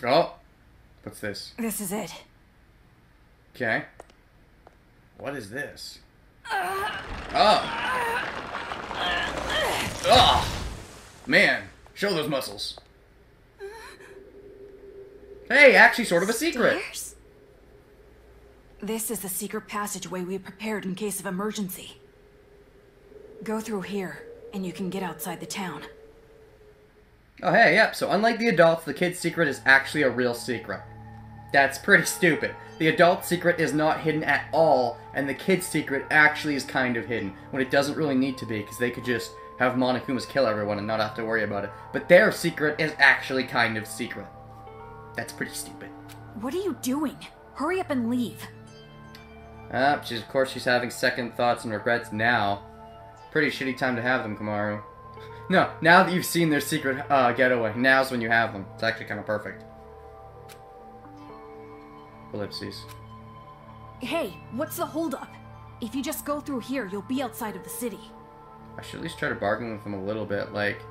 Oh, what's this? This is it. Okay. What is this? Oh. Oh. Man, show those muscles. Hey, actually sort of a secret. Stairs? This is the secret passageway we prepared in case of emergency. Go through here, and you can get outside the town. Oh, hey, yep. So unlike the adults, the kid's secret is actually a real secret. That's pretty stupid. The adult secret is not hidden at all, and the kid's secret actually is kind of hidden, when it doesn't really need to be, because they could just have Monokumas kill everyone and not have to worry about it. But their secret is actually kind of secret. That's pretty stupid. What are you doing? Hurry up and leave. Of course she's having second thoughts and regrets now. Pretty shitty time to have them, Komaru. No, now that you've seen their secret getaway, now's when you have them. It's actually kind of perfect. Ellipses. Hey, what's the holdup? If you just go through here, you'll be outside of the city. I should at least try to bargain with them a little bit. Like,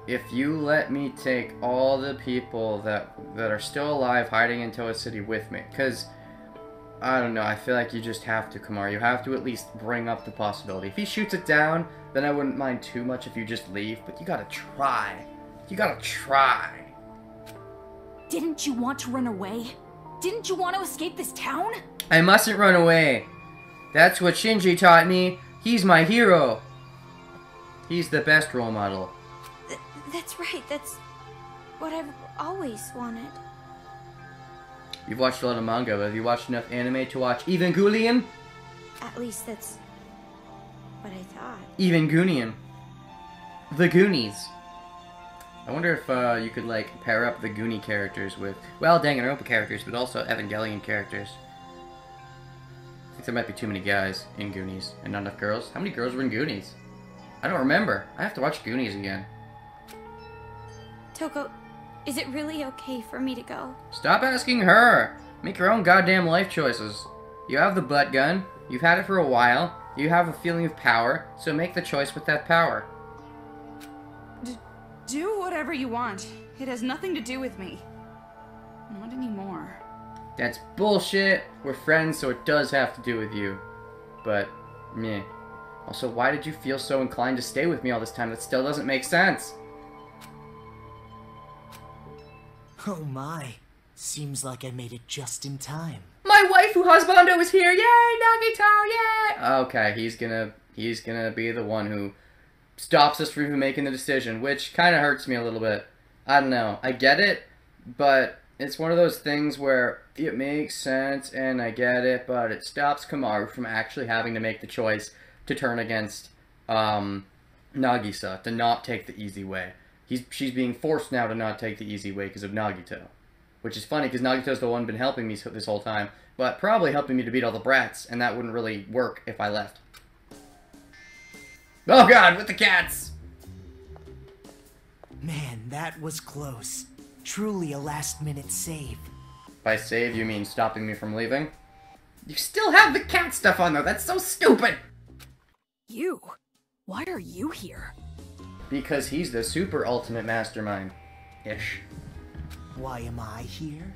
if you let me take all the people that are still alive hiding in Toa City with me, because, I don't know, I feel like you just have to, Komaru. You have to at least bring up the possibility. If he shoots it down, then I wouldn't mind too much if you just leave, but you gotta try. You gotta try. Didn't you want to run away? Didn't you want to escape this town? I mustn't run away. That's what Shinji taught me. He's my hero. He's the best role model. That's right. That's what I've always wanted. You've watched a lot of manga, but have you watched enough anime to watch Evangelion? At least that's what I thought. Evangelion. The Goonies. I wonder if you could, like, pair up the Goonie characters with, well, Danganronpa characters, but also Evangelion characters. I think there might be too many guys in Goonies, and not enough girls. How many girls were in Goonies? I don't remember. I have to watch Goonies again. Toko, is it really okay for me to go? Stop asking her! Make your own goddamn life choices. You have the butt gun, you've had it for a while, you have a feeling of power, so make the choice with that power. Do whatever you want. It has nothing to do with me. Not anymore. That's bullshit. We're friends, so it does have to do with you. But, meh. Also, why did you feel so inclined to stay with me all this time? That still doesn't make sense. Oh my. Seems like I made it just in time. My waifu husbando is here! Yay, Nagito! Yay! Okay, he's gonna be the one who stops us from making the decision, which kind of hurts me a little bit. I don't know. I get it, but it's one of those things where it makes sense, and I get it, but it stops Komaru from actually having to make the choice to turn against Nagisa, to not take the easy way. She's being forced now to not take the easy way because of Nagito. Which is funny, because Nagito's the one been helping me this whole time, but probably helping me to beat all the brats, and that wouldn't really work if I left. Oh god, with the cats! Man, that was close. Truly a last-minute save. By save, you mean stopping me from leaving? You still have the cat stuff on though, that's so stupid! You? Why are you here? Because he's the super ultimate mastermind. Ish. Why am I here?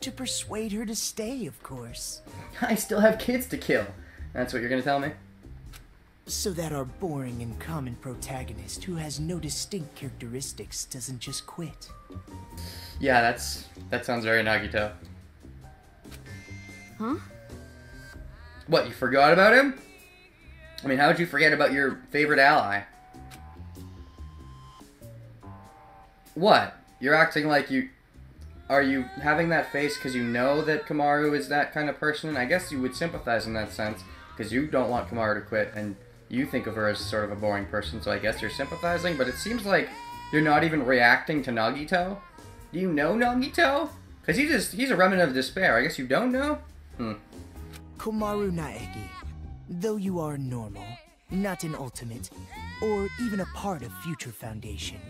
To persuade her to stay, of course. I still have kids to kill. That's what you're gonna tell me? So that our boring and common protagonist, who has no distinct characteristics, doesn't just quit. Yeah, that sounds very Nagito. Huh? What, you forgot about him? I mean, how would you forget about your favorite ally? What? You're acting like you... Are you having that face because you know that Komaru is that kind of person? I guess you would sympathize in that sense, because you don't want Komaru to quit, and you think of her as sort of a boring person, so I guess you're sympathizing, but it seems like you're not even reacting to Nagito. Do you know Nagito? Because he's a remnant of despair. I guess you don't know? Komaru Naegi, though you are normal, not an ultimate, or even a part of Future Foundation,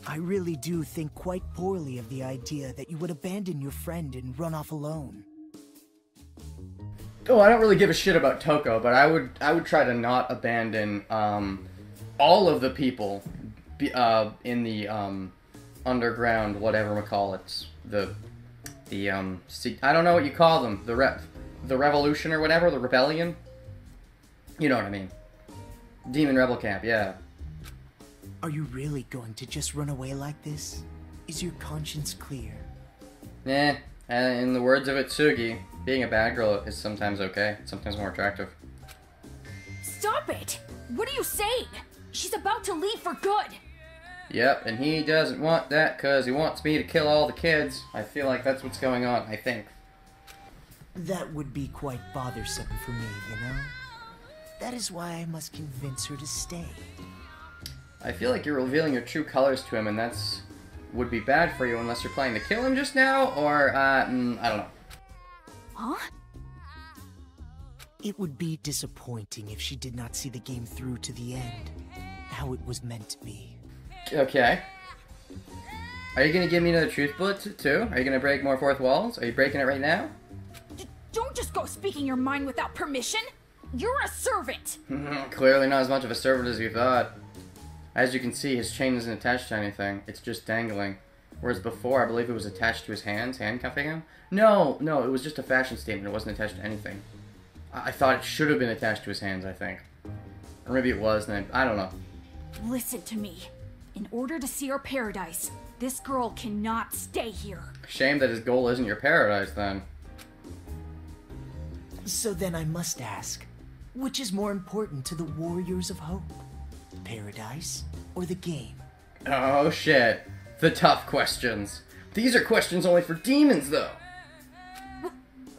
I really do think quite poorly of the idea that you would abandon your friend and run off alone. Oh, I don't really give a shit about Toko, but I would try to not abandon all of the people in the underground, whatever McCall the I don't know what you call them, the revolution or whatever, the rebellion. You know what I mean? Demon Rebel Camp, yeah. Are you really going to just run away like this? Is your conscience clear? Eh, and in the words of Itsugi, being a bad girl is sometimes okay, sometimes more attractive. Stop it! What are you saying? She's about to leave for good! Yep, and he doesn't want that because he wants me to kill all the kids. I feel like that's what's going on, I think. That would be quite bothersome for me, you know? That is why I must convince her to stay. I feel like you're revealing your true colors to him, and that's would be bad for you unless you're planning to kill him just now, or, I don't know. Huh? It would be disappointing if she did not see the game through to the end, how it was meant to be. Okay. Are you gonna give me another truth bullet too? Are you gonna break more fourth walls? Are you breaking it right now? Don't just go speaking your mind without permission! You're a servant! Clearly not as much of a servant as you thought. As you can see, his chain isn't attached to anything. It's just dangling. Whereas before, I believe it was attached to his hands, handcuffing him. No, it was just a fashion statement. It wasn't attached to anything. I thought it should have been attached to his hands, I think. Or maybe it was, then I don't know. Listen to me. In order to see our paradise, this girl cannot stay here. Shame that his goal isn't your paradise, then. So then I must ask, which is more important to the Warriors of Hope? Paradise or the game? Oh shit. The tough questions. These are questions only for demons, though.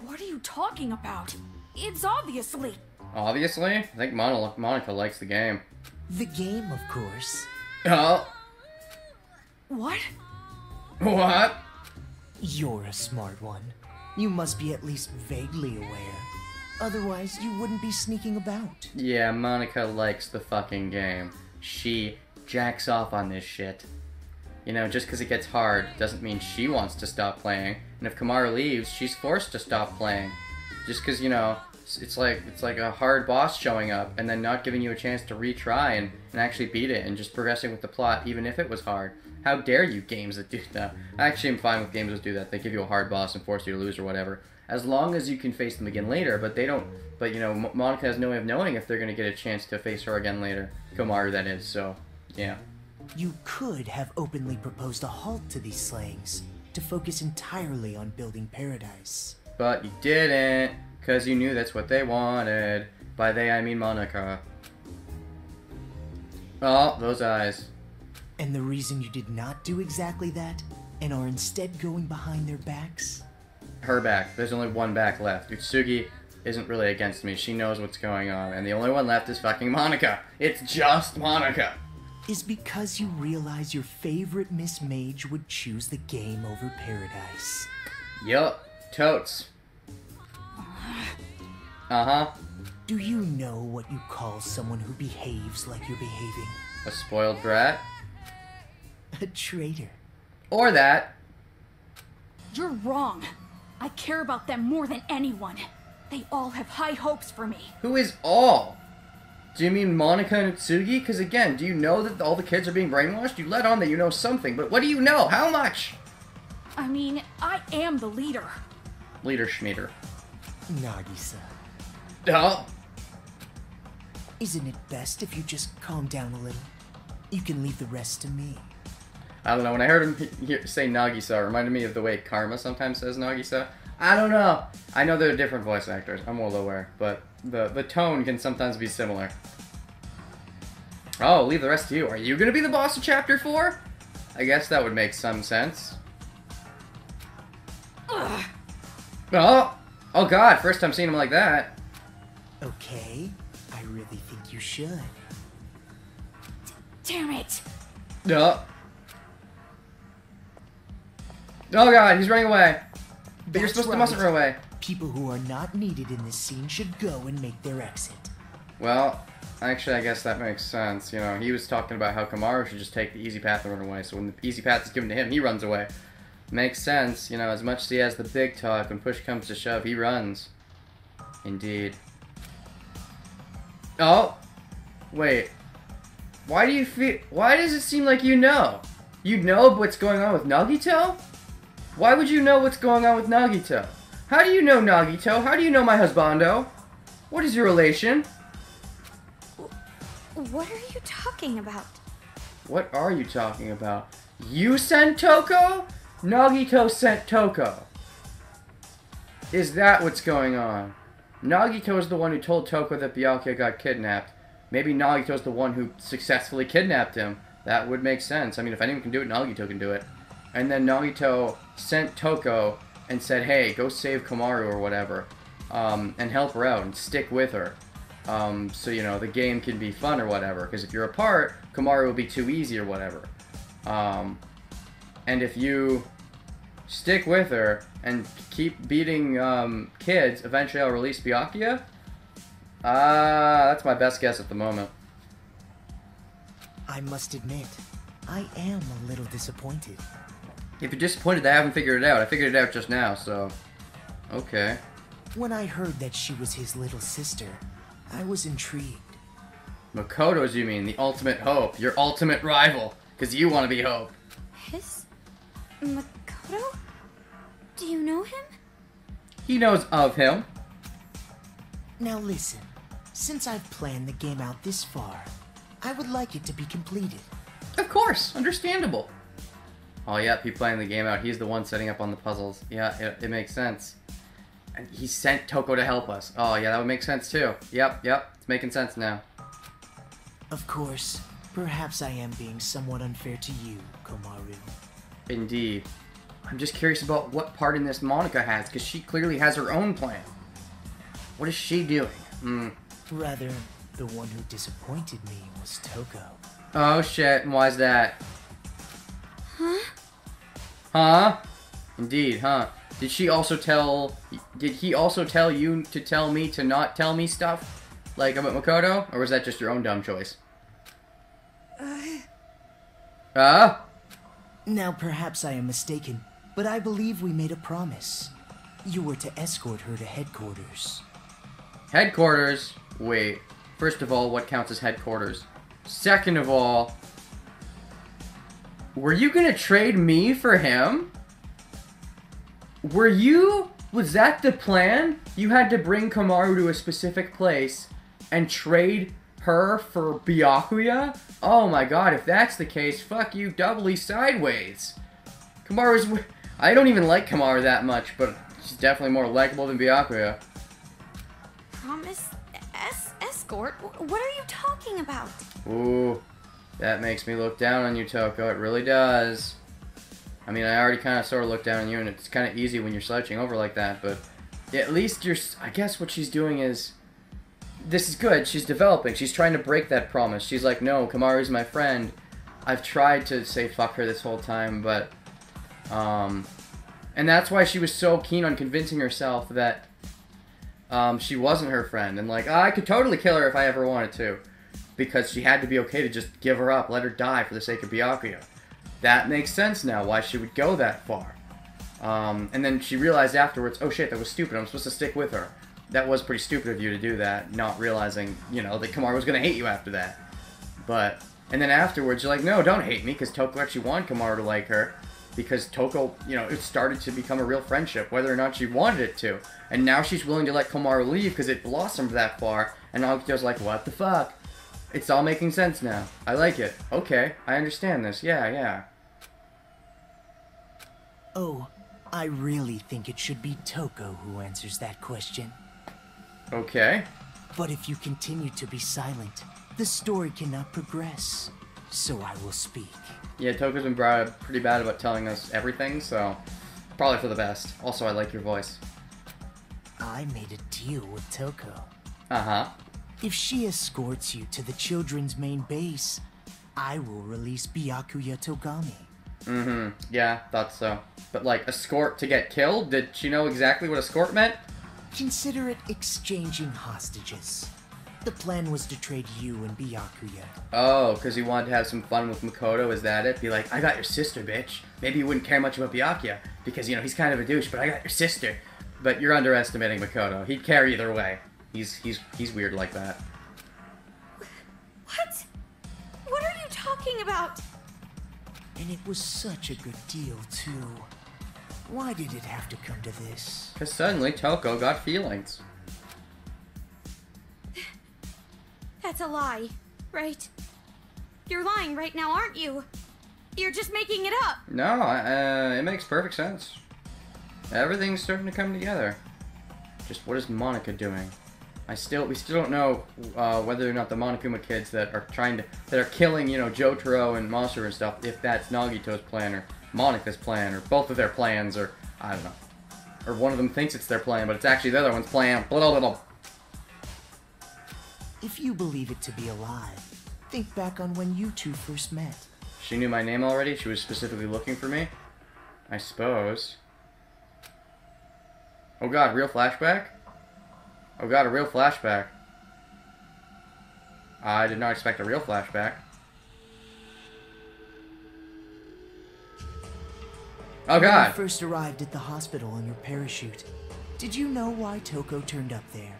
What are you talking about? It's obviously... Obviously? I think Monica likes the game. The game, of course. Oh. What? What? You're a smart one. You must be at least vaguely aware. Otherwise, you wouldn't be sneaking about. Yeah, Monica likes the fucking game. She jacks off on this shit. You know, just because it gets hard doesn't mean she wants to stop playing. And if Kamaru leaves, she's forced to stop playing. Just because, you know, it's like a hard boss showing up and then not giving you a chance to retry and actually beat it and just progressing with the plot even if it was hard. How dare you, games that do that? I actually am fine with games that do that. They give you a hard boss and force you to lose or whatever. As long as you can face them again later, but they don't... But, you know, Monica has no way of knowing if they're going to get a chance to face her again later. Komaru, that is, so, yeah. You could have openly proposed a halt to these slayings, to focus entirely on building paradise. But you didn't, because you knew that's what they wanted. By they, I mean Monica. Oh, those eyes. And the reason you did not do exactly that, and are instead going behind their backs? Her back. There's only one back left. Utsugi isn't really against me. She knows what's going on. And the only one left is fucking Monica. It's just Monica. Is because you realize your favorite Miss Mage would choose the game over paradise. Yup. Totes. Uh-huh. Do you know what you call someone who behaves like you're behaving? A spoiled brat? A traitor. Or that. You're wrong. I care about them more than anyone. They all have high hopes for me. Who is all? Do you mean Monica and Utsugi? Because again, do you know that all the kids are being brainwashed? You let on that you know something, but what do you know? How much? I mean, I am the leader. Leader Schmeater. Nagisa. Oh. Isn't it best if you just calm down a little? You can leave the rest to me. I don't know, when I heard him say Nagisa, it reminded me of the way Karma sometimes says Nagisa. I don't know. I know they're different voice actors, I'm well aware, but the tone can sometimes be similar. Oh, leave the rest to you. Are you gonna be the boss of Chapter 4? I guess that would make some sense. Ugh. Oh god, first time seeing him like that. Okay, I really think you should. Damn it! Oh god, he's running away. But you're supposed to mustn't run away. People who are not needed in this scene should go and make their exit. Well, actually I guess that makes sense. You know, he was talking about how Kamaru should just take the easy path and run away, so when the easy path is given to him, he runs away. Makes sense, you know, as much as he has the big talk, when push comes to shove, he runs. Indeed. Oh! Wait. Why does it seem like you know? You know what's going on with Nagito? Why would you know what's going on with Nagito? How do you know Nagito? How do you know my husbando? What is your relation? What are you talking about? What are you talking about? You sent Toko? Nagito sent Toko. Is that what's going on? Nagito is the one who told Toko that Byakuya got kidnapped. Maybe Nagito's the one who successfully kidnapped him. That would make sense. I mean, if anyone can do it, Nagito can do it. And then Nagito sent Toko and said, hey, go save Komaru or whatever. And help her out and stick with her. So, you know, the game can be fun or whatever. Because if you're apart, Komaru will be too easy or whatever. And if you stick with her and keep beating kids, eventually I'll release Byakuya? That's my best guess at the moment. I must admit, I am a little disappointed. If you're disappointed, I haven't figured it out. I figured it out just now, so... Okay. When I heard that she was his little sister, I was intrigued. Makoto's, you mean, the ultimate hope. Your ultimate rival. Because you want to be Hope. His... Makoto? Do you know him? He knows of him. Now listen, since I've planned the game out this far, I would like it to be completed. Of course, understandable. Oh yeah, he playing the game out. He's the one setting up on the puzzles. Yeah, it makes sense. And he sent Toko to help us. Oh yeah, that would make sense too. Yep, it's making sense now. Of course, perhaps I am being somewhat unfair to you, Komaru. Indeed. I'm just curious about what part in this Monica has, because she clearly has her own plan. What is she doing? Rather, the one who disappointed me was Toko. Oh shit, and why's that? Huh? Huh? Indeed, huh? Did he also tell you to tell me to not tell me stuff? Like about Makoto? Or was that just your own dumb choice? Now perhaps I am mistaken, but I believe we made a promise. You were to escort her to headquarters. Headquarters? Wait. First of all, what counts as headquarters? Second of all, were you gonna trade me for him? Was that the plan? You had to bring Komaru to a specific place and trade her for Byakuya? Oh my god, if that's the case, fuck you doubly sideways. I don't even like Komaru that much, but she's definitely more likable than Byakuya. Promise? Escort? What are you talking about? Ooh, that makes me look down on you, Toko. It really does. I mean, I already kind of sort of look down on you, and it's kind of easy when you're slouching over like that, but at least I guess what she's doing is, this is good. She's developing. She's trying to break that promise. She's like, no, Komaru's my friend. I've tried to say fuck her this whole time, but, and that's why she was so keen on convincing herself that, she wasn't her friend, and like, I could totally kill her if I ever wanted to, because she had to be okay to just give her up, let her die for the sake of Byakuya. That makes sense now, why she would go that far. And then she realized afterwards, oh shit, that was stupid, I'm supposed to stick with her. That was pretty stupid of you to do that, not realizing, you know, that Komaru was gonna hate you after that. But, and then afterwards, you're like, no, don't hate me, because Toko actually wanted Komaru to like her, because Toko, you know, it started to become a real friendship, whether or not she wanted it to. And now she's willing to let Komaru leave, because it blossomed that far, and Nagito's like, what the fuck? It's all making sense now. I like it. Okay, I understand this. Yeah. Oh, I really think it should be Toko who answers that question. Okay. But if you continue to be silent, the story cannot progress. So I will speak. Yeah, Toko's been pretty bad about telling us everything, so probably for the best. Also, I like your voice. I made a deal with Toko. Uh-huh. If she escorts you to the children's main base, I will release Byakuya Togami. Mm-hmm. Yeah, thought so. But like, escort to get killed? Did she know exactly what escort meant? Consider it exchanging hostages. The plan was to trade you and Byakuya. Oh, because you wanted to have some fun with Makoto, is that it? Be like, I got your sister, bitch. Maybe you wouldn't care much about Byakuya, because, you know, he's kind of a douche, but I got your sister. But you're underestimating Makoto. He'd care either way. He's weird like that. What? What are you talking about? And it was such a good deal, too. Why did it have to come to this? Because suddenly Toko got feelings. That's a lie, right? You're lying right now, aren't you? You're just making it up. No, it makes perfect sense. Everything's starting to come together. Just what is Monica doing? We still don't know whether or not the Monokuma kids that are killing, you know, Jotaro and Monster and stuff, if that's Nagito's plan or Monica's plan or both of their plans, or I don't know. Or one of them thinks it's their plan, but it's actually the other one's plan. Blah, blah, blah. If you believe it to be a lie, think back on when you two first met. She knew my name already? She was specifically looking for me? I suppose. Oh god, real flashback? Oh god, a real flashback. I did not expect a real flashback. Oh god! When you first arrived at the hospital on your parachute, did you know why Toko turned up there?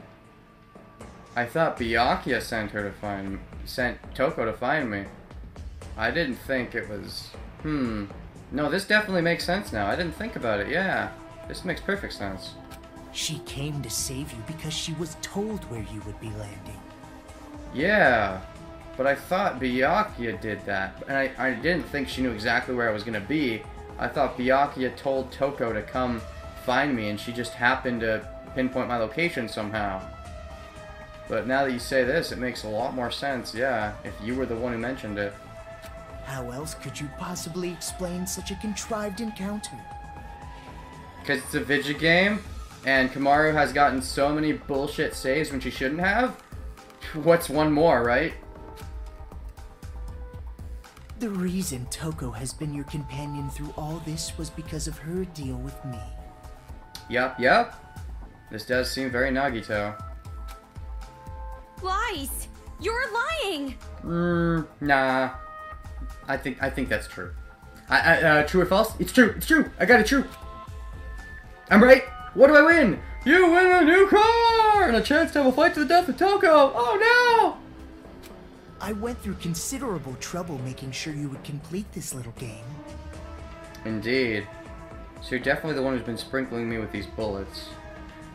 I thought Byakuya sent Toko to find me. I didn't think it was... No, this definitely makes sense now. I didn't think about it, yeah. This makes perfect sense. She came to save you because she was told where you would be landing. Yeah, but I thought Byakuya did that. And I didn't think she knew exactly where I was going to be. I thought Byakuya told Toko to come find me, and she just happened to pinpoint my location somehow. But now that you say this, it makes a lot more sense, yeah, if you were the one who mentioned it. How else could you possibly explain such a contrived encounter? Because it's a video game, and Kamaru has gotten so many bullshit saves when she shouldn't have? What's one more, right? The reason Toko has been your companion through all this was because of her deal with me. Yep. This does seem very Nagito. Lies! You're lying! Nah. I think that's true. True or false? It's true! I got it true! I'm right! What do I win? You win a new car! And a chance to have a fight to the death with Toko! Oh no! I went through considerable trouble making sure you would complete this little game. Indeed. So you're definitely the one who's been sprinkling me with these bullets.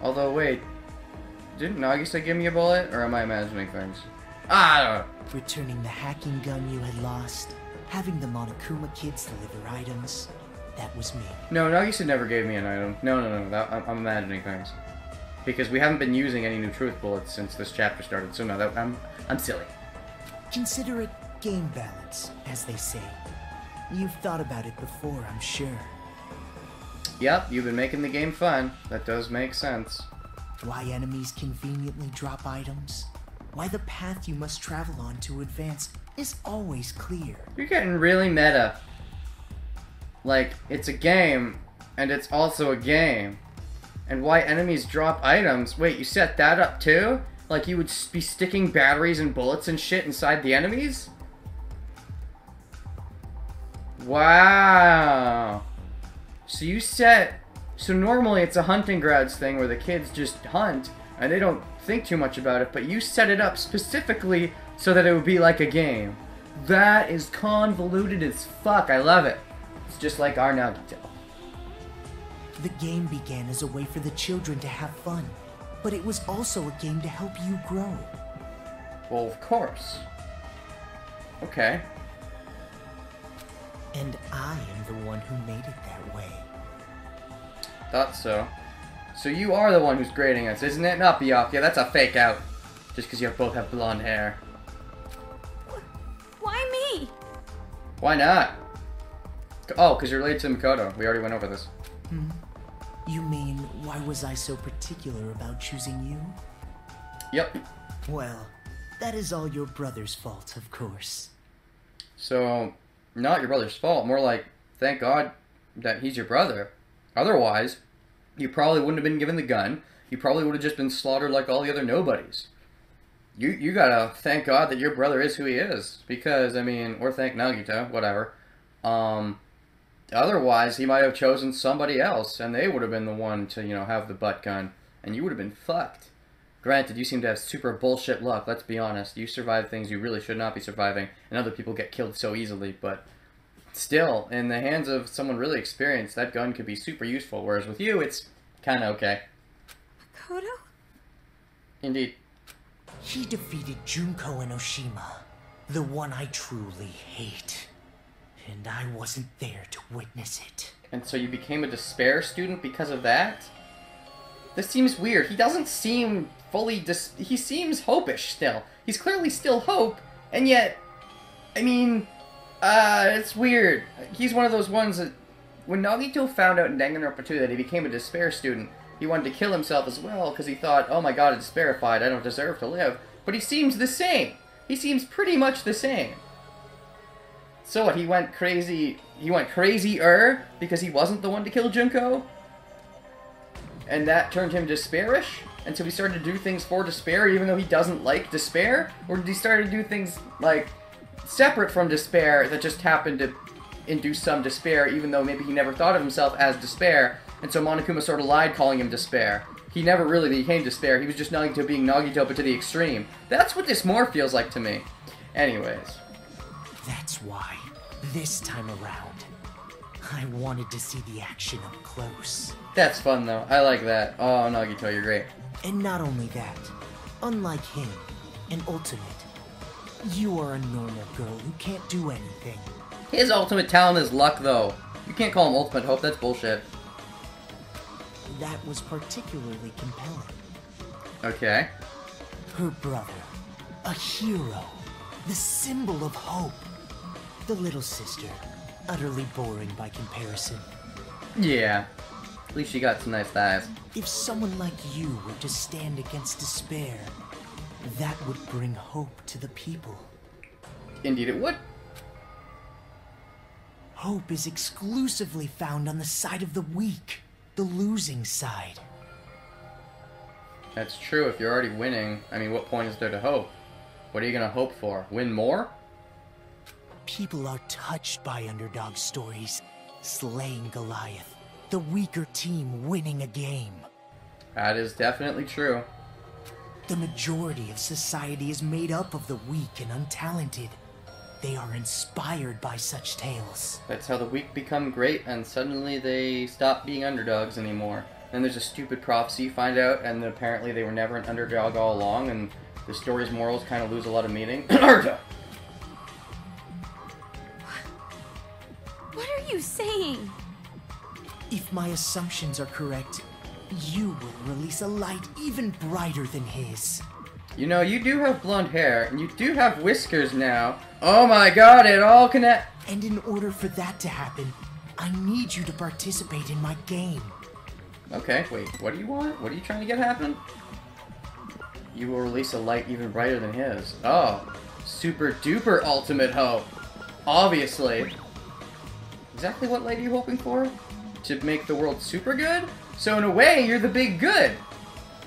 Although, wait. Didn't Nagisa give me a bullet? Or am I imagining things? I don't know. Returning the hacking gun you had lost. Having the Monokuma kids deliver items. That was me. No, Nagisa never gave me an item. No. I'm imagining things. Because we haven't been using any new truth bullets since this chapter started. So no, I'm silly. Consider it game balance, as they say. You've thought about it before, I'm sure. Yep, you've been making the game fun. That does make sense. Why enemies conveniently drop items. Why the path you must travel on to advance is always clear. You're getting really meta. Like, it's a game, and it's also a game. And why enemies drop items? Wait, you set that up too? Like you would be sticking batteries and bullets and shit inside the enemies? Wow. So normally it's a hunting grounds thing where the kids just hunt and they don't think too much about it, but you set it up specifically so that it would be like a game. That is convoluted as fuck. I love it. It's just like our Nagito. The game began as a way for the children to have fun, but it was also a game to help you grow. Well, of course. Okay. And I am the one who made it that way. Thought so. So you are the one who's grading us, isn't it? Not Byakuya. Yeah, that's a fake out. Just because you both have blonde hair. Why me? Why not? Oh, because you're related to Mikoto. We already went over this. You mean, why was I so particular about choosing you? Yep. Well, that is all your brother's fault, of course. So, not your brother's fault. More like, thank God that he's your brother. Otherwise, you probably wouldn't have been given the gun. You probably would have just been slaughtered like all the other nobodies. You gotta thank God that your brother is who he is. Because, I mean, or thank Nagito, whatever. Otherwise, he might have chosen somebody else, and they would have been the one to, you know, have the butt gun. And you would have been fucked. Granted, you seem to have super bullshit luck, let's be honest. You survive things you really should not be surviving, and other people get killed so easily, but still, in the hands of someone really experienced, that gun could be super useful, whereas with you, it's kind of okay. Makoto? Indeed. He defeated Junko and Oshima, the one I truly hate. And I wasn't there to witness it. And so you became a despair student because of that? This seems weird. He doesn't seem fully he seems hope-ish still. He's clearly still hope, and yet, I mean, it's weird. He's one of those ones that, when Nagito found out in Danganronpa 2 that he became a despair student, he wanted to kill himself as well, because he thought, oh my god, it's desperified, I don't deserve to live. But he seems the same. He seems pretty much the same. So what, he went crazier because he wasn't the one to kill Junko? And that turned him despairish? And so he started to do things for despair even though he doesn't like despair? Or did he start to do things, like, separate from despair that just happened to induce some despair even though maybe he never thought of himself as despair? And so Monokuma sort of lied calling him despair. He never really became despair, he was just Nagito being Nagito but to the extreme. That's what this more feels like to me. Anyways. That's why, this time around, I wanted to see the action up close. That's fun though, I like that. Oh, Nagito, you're great. And not only that, unlike him, an ultimate, you are a normal girl who can't do anything. His ultimate talent is luck though. You can't call him ultimate hope, that's bullshit. That was particularly compelling. Okay. Her brother, a hero, the symbol of hope. The little sister, utterly boring by comparison. Yeah. At least she got some nice thighs. If someone like you were to stand against despair, that would bring hope to the people. Indeed it would. Hope is exclusively found on the side of the weak, the losing side. That's true, if you're already winning, I mean, what point is there to hope? What are you gonna hope for? Win more? People are touched by underdog stories, slaying Goliath, the weaker team winning a game. That is definitely true. The majority of society is made up of the weak and untalented. They are inspired by such tales. That's how the weak become great, and suddenly they stop being underdogs anymore. Then there's a stupid prophecy you find out, and apparently they were never an underdog all along, and the story's morals kind of lose a lot of meaning. Naruto! What are you saying? If my assumptions are correct, you will release a light even brighter than his. You know, you do have blonde hair, and you do have whiskers now. Oh my god, it all connect. And in order for that to happen, I need you to participate in my game. Okay, wait, what do you want? What are you trying to get happen? You will release a light even brighter than his. Oh, super duper ultimate hope. Obviously. Exactly what light are you hoping for? To make the world super good? So in a way, you're the big good.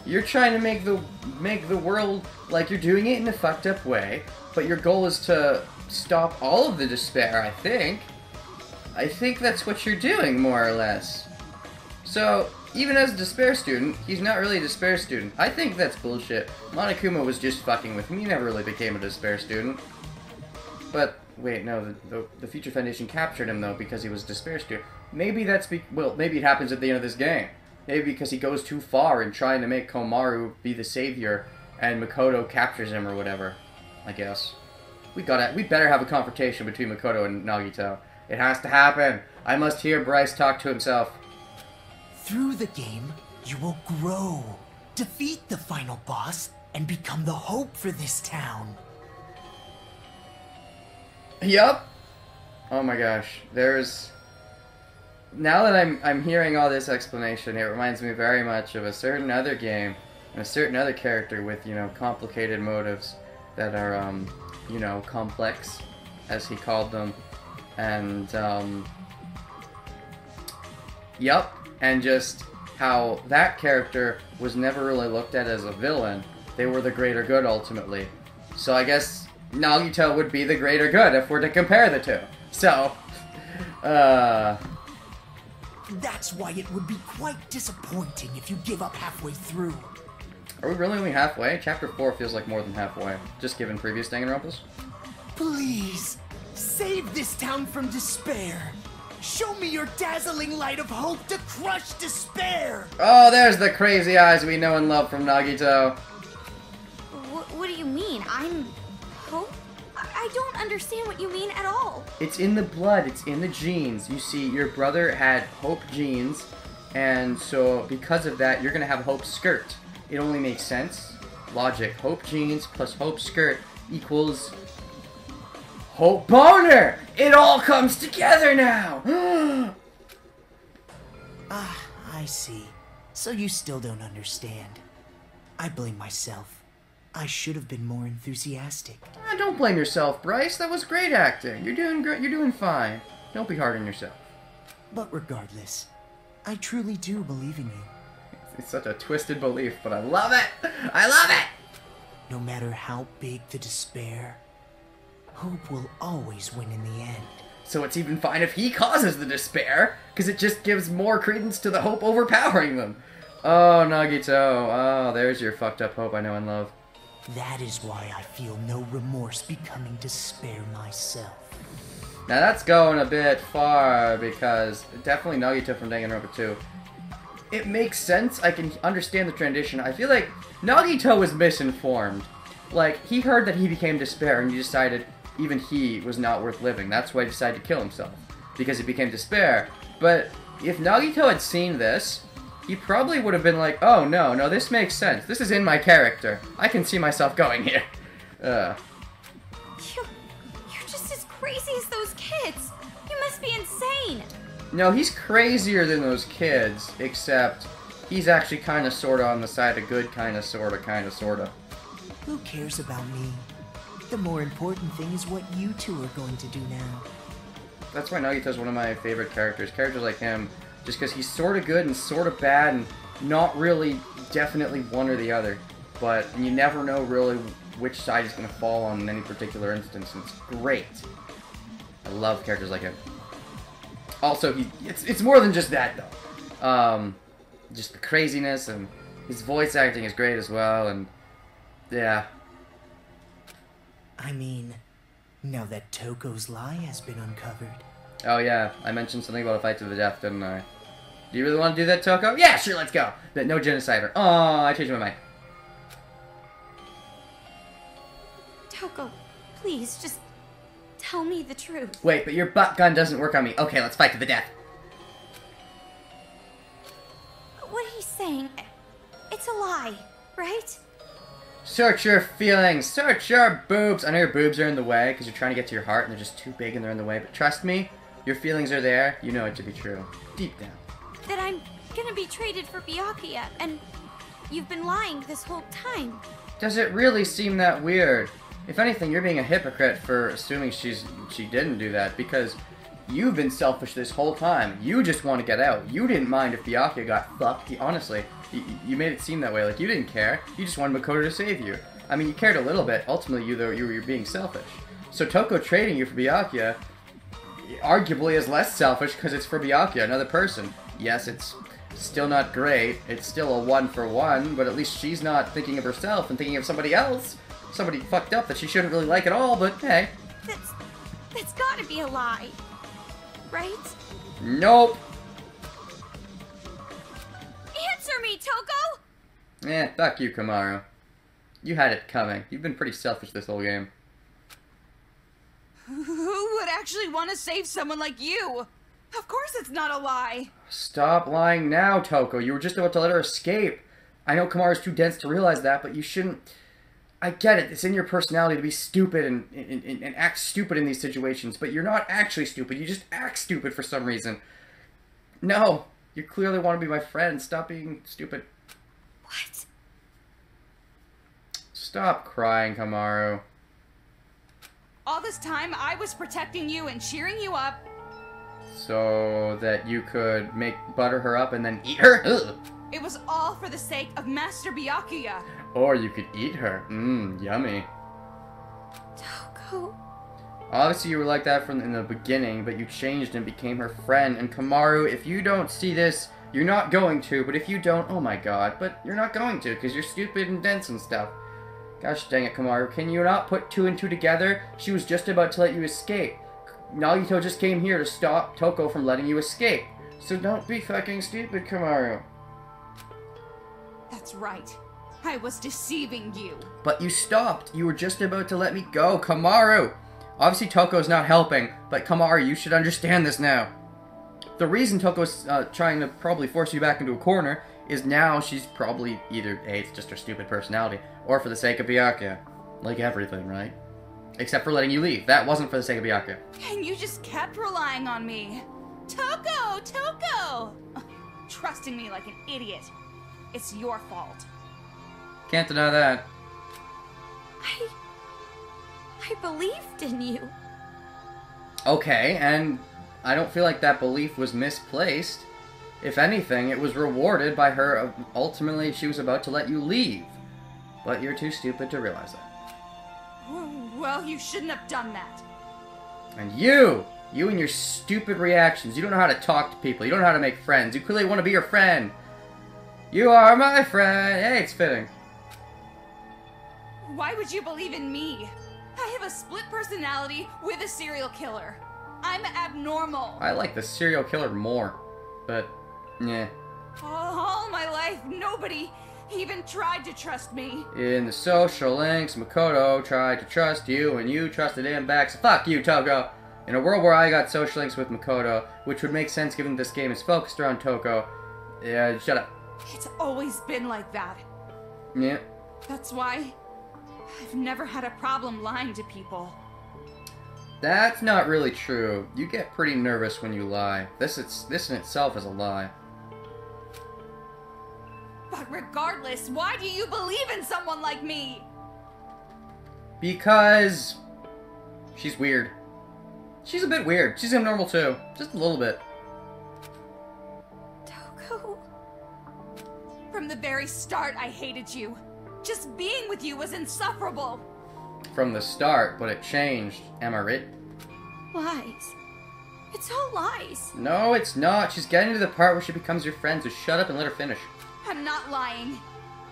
You're trying to make the world like you're doing it in a fucked up way, but your goal is to stop all of the despair, I think. I think that's what you're doing, more or less. So, even as a despair student, he's not really a despair student. I think that's bullshit. Monokuma was just fucking with me, he never really became a despair student. But, wait, no, the Future Foundation captured him, though, because he was a despair student. Maybe that's well, maybe it happens at the end of this game. Maybe because he goes too far in trying to make Komaru be the savior, and Makoto captures him or whatever. I guess. We better have a confrontation between Makoto and Nagito. It has to happen. I must hear Bryce talk to himself. Through the game, you will grow, defeat the final boss, and become the hope for this town. Yup. Oh my gosh. Now that I'm hearing all this explanation, it reminds me very much of a certain other game and a certain other character with, you know, complicated motives that are, you know, complex, as he called them. And, yup. And just how that character was never really looked at as a villain. They were the greater good, ultimately. So I guess Nagito would be the greater good if we're to compare the two. So, That's why it would be quite disappointing if you give up halfway through. Are we really only halfway? Chapter 4 feels like more than halfway, just given previous Danganronpas. Please, Save this town from despair. Show me your dazzling light of hope to crush despair. Oh, there's the crazy eyes we know and love from Nagito. What do you mean? I'm hope? I don't understand what you mean at all. It's in the blood, it's in the genes. You see, your brother had Hope genes, and so because of that, you're gonna have Hope skirt. It only makes sense. Logic. Hope genes plus Hope skirt equals Hope boner! It all comes together now! I see. So you still don't understand. I blame myself. I should have been more enthusiastic. Don't blame yourself, Bryce. That was great acting. You're doing great. You're doing fine. Don't be hard on yourself. But regardless, I truly do believe in you. It's such a twisted belief, but I love it! I love it! No matter how big the despair, hope will always win in the end. So it's even fine if he causes the despair, because it just gives more credence to the hope overpowering them. Oh, Nagito. Oh, there's your fucked up hope I know and love. That is why I feel no remorse becoming despair myself. Now that's going a bit far, because definitely Nagito from Danganronpa 2. It makes sense. I can understand the transition. I feel like Nagito was misinformed. Like, he heard that he became despair, and he decided even he was not worth living. That's why he decided to kill himself, because he became despair. But if Nagito had seen this, he probably would have been like, oh, no, this makes sense. This is in my character. I can see myself going here. You're just as crazy as those kids. You must be insane. No, he's crazier than those kids, except he's actually kind of sort of on the side of good, kind of, sort of. Who cares about me? The more important thing is what you two are going to do now. That's why Nagito's one of my favorite characters. Characters like him, just because he's sort of good and sort of bad and not really definitely one or the other. But you never know really which side he's going to fall on in any particular instance, and it's great. I love characters like him. Also, it's more than just that, though. Just the craziness, and his voice acting is great as well, and yeah. I mean, now that Toko's lie has been uncovered. Oh yeah, I mentioned something about a fight to the death, didn't I? Do you really want to do that, Toko? Yeah, sure, let's go! No genocider. Oh, I changed my mind. Toko, please, just tell me the truth. Wait, but your butt gun doesn't work on me. Okay, let's fight to the death. What he's saying, it's a lie, right? Search your feelings. Search your boobs. I know your boobs are in the way because you're trying to get to your heart and they're just too big and they're in the way. But trust me, your feelings are there. You know it to be true. Deep down. That I'm gonna be traded for Byakuya, and you've been lying this whole time. Does it really seem that weird? If anything, you're being a hypocrite for assuming she didn't do that, because you've been selfish this whole time. You just want to get out. You didn't mind if Byakuya got fucked. Honestly, you made it seem that way. Like, you didn't care. You just wanted Makoto to save you. I mean, you cared a little bit. Ultimately, you were being selfish. So Toko trading you for Byakuya arguably is less selfish because it's for Byakuya, another person. Yes, it's still not great. It's still a 1-for-1, but at least she's not thinking of herself and thinking of somebody else. Somebody fucked up that she shouldn't really like at all, but hey. That's gotta be a lie. Right? Nope. Answer me, Toko! Fuck you, Kamaru. You had it coming. You've been pretty selfish this whole game. Who would actually want to save someone like you? Of course it's not a lie. Stop lying now, Toko. You were just about to let her escape. I know Kamaru's too dense to realize that, but you shouldn't... I get it. It's in your personality to be stupid and act stupid in these situations, but you're not actually stupid. You just act stupid for some reason. No. You clearly want to be my friend. Stop being stupid. What? Stop crying, Kamaru. All this time, I was protecting you and cheering you up. So that you could butter her up and then eat her? Ugh. It was all for the sake of Master Byakuya. Or you could eat her. Yummy. Toko... Obviously you were like that in the beginning, but you changed and became her friend. And Kamaru, if you don't see this, you're not going to. But if you don't, oh my god. But you're not going to, because you're stupid and dense and stuff. Gosh dang it, Kamaru. Can you not put 2 and 2 together? She was just about to let you escape. Nagito just came here to stop Toko from letting you escape. So don't be fucking stupid, Komaru. That's right. I was deceiving you. But you stopped. You were just about to let me go, Komaru. Obviously, Toko's not helping, but Komaru, you should understand this now. The reason Toko's trying to probably force you back into a corner is now she's probably either A, it's just her stupid personality, or for the sake of Byakuya. Like everything, right? Except for letting you leave. That wasn't for the sake of Byakuya. And you just kept relying on me. Toko! Toko! Trusting me like an idiot. It's your fault. Can't deny that. I believed in you. Okay, and I don't feel like that belief was misplaced. If anything, it was rewarded by her. Ultimately, she was about to let you leave. But you're too stupid to realize that. Well, you shouldn't have done that. And you and your stupid reactions. You don't know how to talk to people. You don't know how to make friends. You clearly want to be your friend. You are my friend. Hey, it's fitting. Why would you believe in me? I have a split personality with a serial killer. I'm abnormal. I like the serial killer more. But, yeah. All my life, nobody even tried to trust me. In the social links, Makoto tried to trust you, and you trusted him back, so fuck you, Toko! In a world where I got social links with Makoto, which would make sense given this game is focused around Toko, yeah, shut up. It's always been like that. Yeah. That's why I've never had a problem lying to people. That's not really true. You get pretty nervous when you lie. This in itself is a lie. But regardless, why do you believe in someone like me? Because she's weird. She's a bit weird. She's abnormal too. Just a little bit. Toko. From the very start, I hated you. Just being with you was insufferable. From the start, but it changed. Am I right? Lies. It's all lies. No, it's not. She's getting to the part where she becomes your friend, so shut up and let her finish. I'm not lying.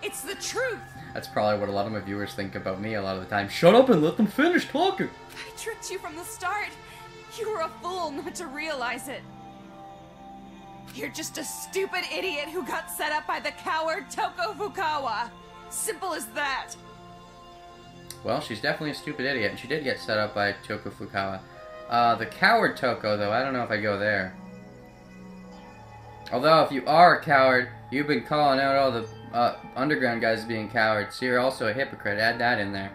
It's the truth. That's probably what a lot of my viewers think about me a lot of the time. Shut up and let them finish talking. I tricked you from the start. You were a fool not to realize it. You're just a stupid idiot who got set up by the coward Toko Fukawa. Simple as that. Well, she's definitely a stupid idiot, and she did get set up by Toko Fukawa. The coward Toko, though, I don't know if I go there. Although, if you are a coward, you've been calling out all the underground guys as being cowards, so you're also a hypocrite. Add that in there.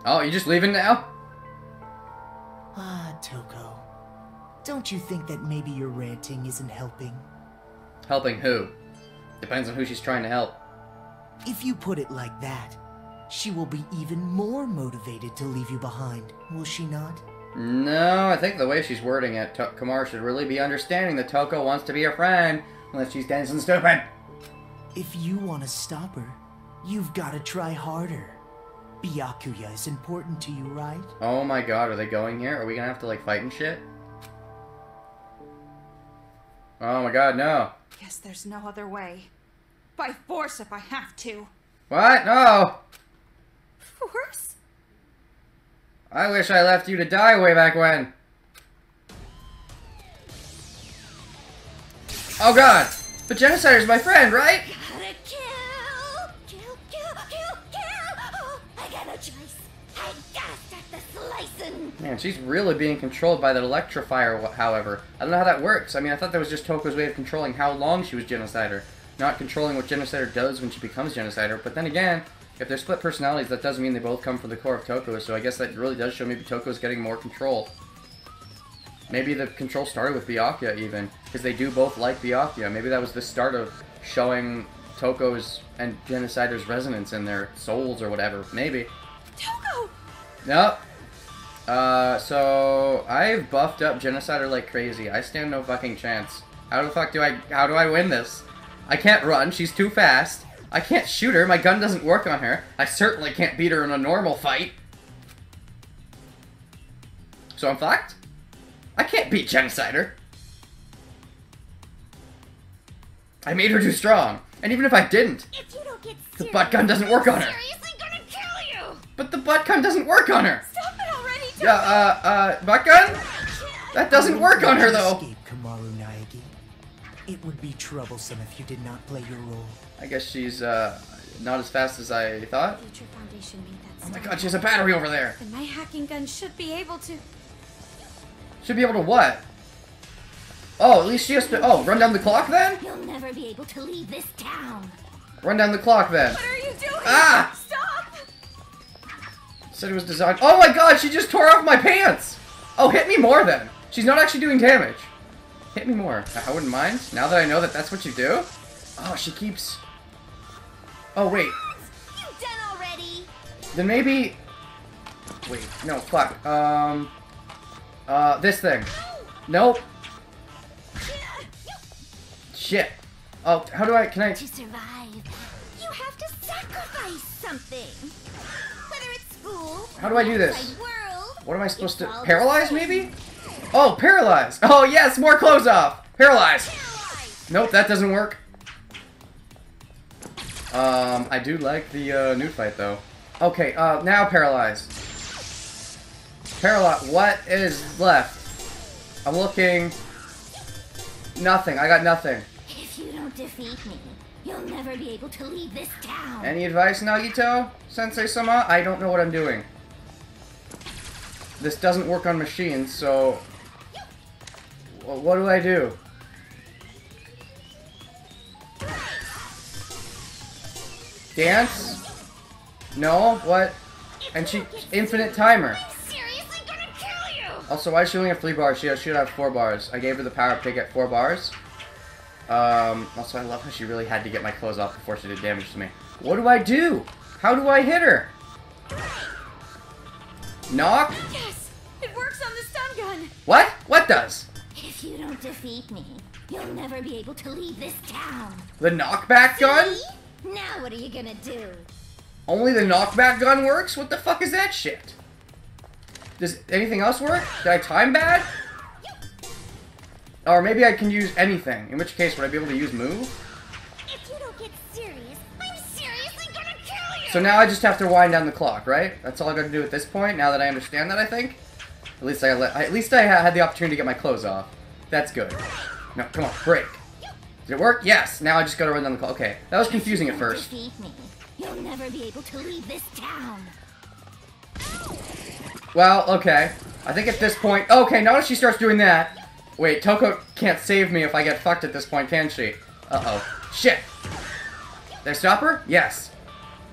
Oh, you just leaving now? Ah, Toko. Don't you think that maybe your ranting isn't helping? Helping who? Depends on who she's trying to help. If you put it like that, she will be even more motivated to leave you behind, will she not? No, I think the way she's wording it, Komaru should really be understanding that Toko wants to be her friend, unless she's dense and stupid. If you want to stop her, you've got to try harder. Byakuya is important to you, right? Oh my god, are they going here? Are we gonna have to, like, fight and shit? Oh my god, no. Guess there's no other way. By force if I have to. What? No! Force? I wish I left you to die way back when. Oh god! But Genocider's my friend, right? Gotta kill! Oh, I got no choice. I gotta start the slicing. Man, she's really being controlled by that Electrifier, however. I don't know how that works. I mean, I thought that was just Toko's way of controlling how long she was Genocider. Not controlling what Genocider does when she becomes Genocider. But then again, if they're split personalities, that doesn't mean they both come from the core of Toko, so I guess that really does show maybe Toko's getting more control. Maybe the control started with Byakuya, even, because they do both like Byakuya. Maybe that was the start of showing Toko's and Genocider's resonance in their souls or whatever. Maybe. Toko! Nope. So I've buffed up Genocider like crazy. I stand no fucking chance. How the fuck how do I win this? I can't run, she's too fast. I can't shoot her, my gun doesn't work on her. I certainly can't beat her in a normal fight. So I'm fucked? I can't beat Genocider. I made her too strong. And even if I didn't, If you don't get the butt gun doesn't work on her. seriously gonna kill you! But the butt gun doesn't work on her. Stop it already! Yeah, butt gun? That doesn't work on her, though. Escape, Komaru Naegi. It would be troublesome if you did not play your role. I guess she's, not as fast as I thought. Future Foundation made that Oh my stuff. god, she has a battery over there. Then my hacking gun should be able to... Should be able to what? Oh, at least she has to... Oh, run down the clock then? You'll never be able to leave this town. Run down the clock then. What are you doing? Ah! Stop! Said it was designed... Oh my god, she just tore off my pants! Oh, hit me more then. She's not actually doing damage. Hit me more. I wouldn't mind. Now that I know that that's what you do. Oh, she keeps... Oh, wait. You done already? Then maybe... Wait, no, fuck. This thing. Nope. Shit. Oh, how do I... Can I... To survive, you have to sacrifice something. Whether it's school, How do I do this? outside world, What am I supposed to... it's all the Paralyze, same. maybe? Oh, paralyze! Oh, yes! More clothes off! Paralyze! Paralyzed. Nope, that doesn't work. I do like the, nude fight, though. Okay, now paralyze. Paralyze... What is left? I'm looking... Nothing. I got nothing. If you don't defeat me, you'll never be able to leave this town. Any advice, Nagito? Sensei-sama? I don't know what I'm doing. This doesn't work on machines, so... What do I do? Dance? No? What? And she... Infinite timer. I'm seriously gonna kill you. Also, why does she only have 3 bars? She should have 4 bars. I gave her the power up to get 4 bars. Also, I love how she really had to get my clothes off before she did damage to me. What do I do? How do I hit her? Knock? Yes! It works on the stun gun! What? What does? If you don't defeat me, you'll never be able to leave this town. The knockback gun? See? Now what are you gonna do? Only the knockback gun works? What the fuck is that shit? Does anything else work? Did I time bad? Or maybe I can use anything. In which case, would I be able to use move? If you don't get serious, I'm seriously gonna kill you. So now I just have to wind down the clock, right? That's all I gotta do at this point, now that I understand that, I think? At least I had the opportunity to get my clothes off. That's good. No, come on, break. Did it work? Yes! Now I just gotta run down the clock. Okay, that was confusing at first. Defeat me, you'll never be able to leave this town. Well, okay. I think at this point... Okay, now that she starts doing that... Wait, Toko can't save me if I get fucked at this point, can she? Uh-oh. Shit! Did I stop her? Yes.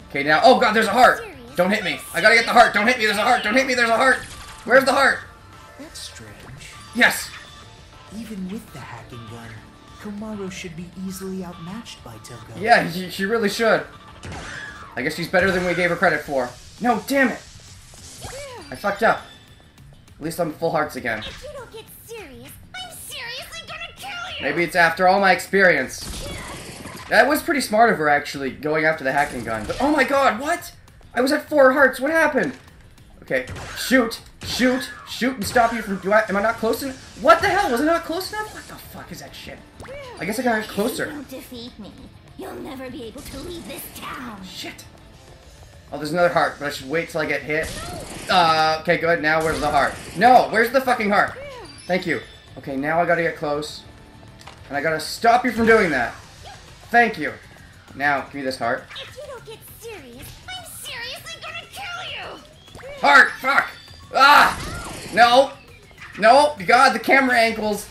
Okay, now... Oh, God, there's a heart! Don't hit me. I gotta get the heart. Don't hit me, there's a heart. Don't hit me, there's a heart. Where's the heart? That's strange. Yes! Even with the hacking gun, Komaru should be easily outmatched by Toko. Yeah, she really should. I guess she's better than we gave her credit for. No, damn it! I fucked up. At least I'm full hearts again. If you don't get serious, I'm seriously gonna kill you. Maybe it's after all my experience. That was pretty smart of her, actually, going after the hacking gun. But, oh my god, what? I was at 4 hearts, what happened? Okay, shoot, shoot, shoot and stop you from... am I not close enough? What the hell, was I not close enough? What the fuck is that shit? I guess I gotta get If closer. you don't defeat me, you'll never be able to leave this town. Shit. Oh, there's another heart, but I should wait till I get hit. Okay, good, now where's the heart? No, where's the fucking heart? Thank you. Okay, now I gotta get close. And I gotta stop you from doing that. Thank you. Now, give me this heart. If you don't get serious, I'm seriously gonna kill you. Heart! Fuck! Ah! No! No! God, the camera angles!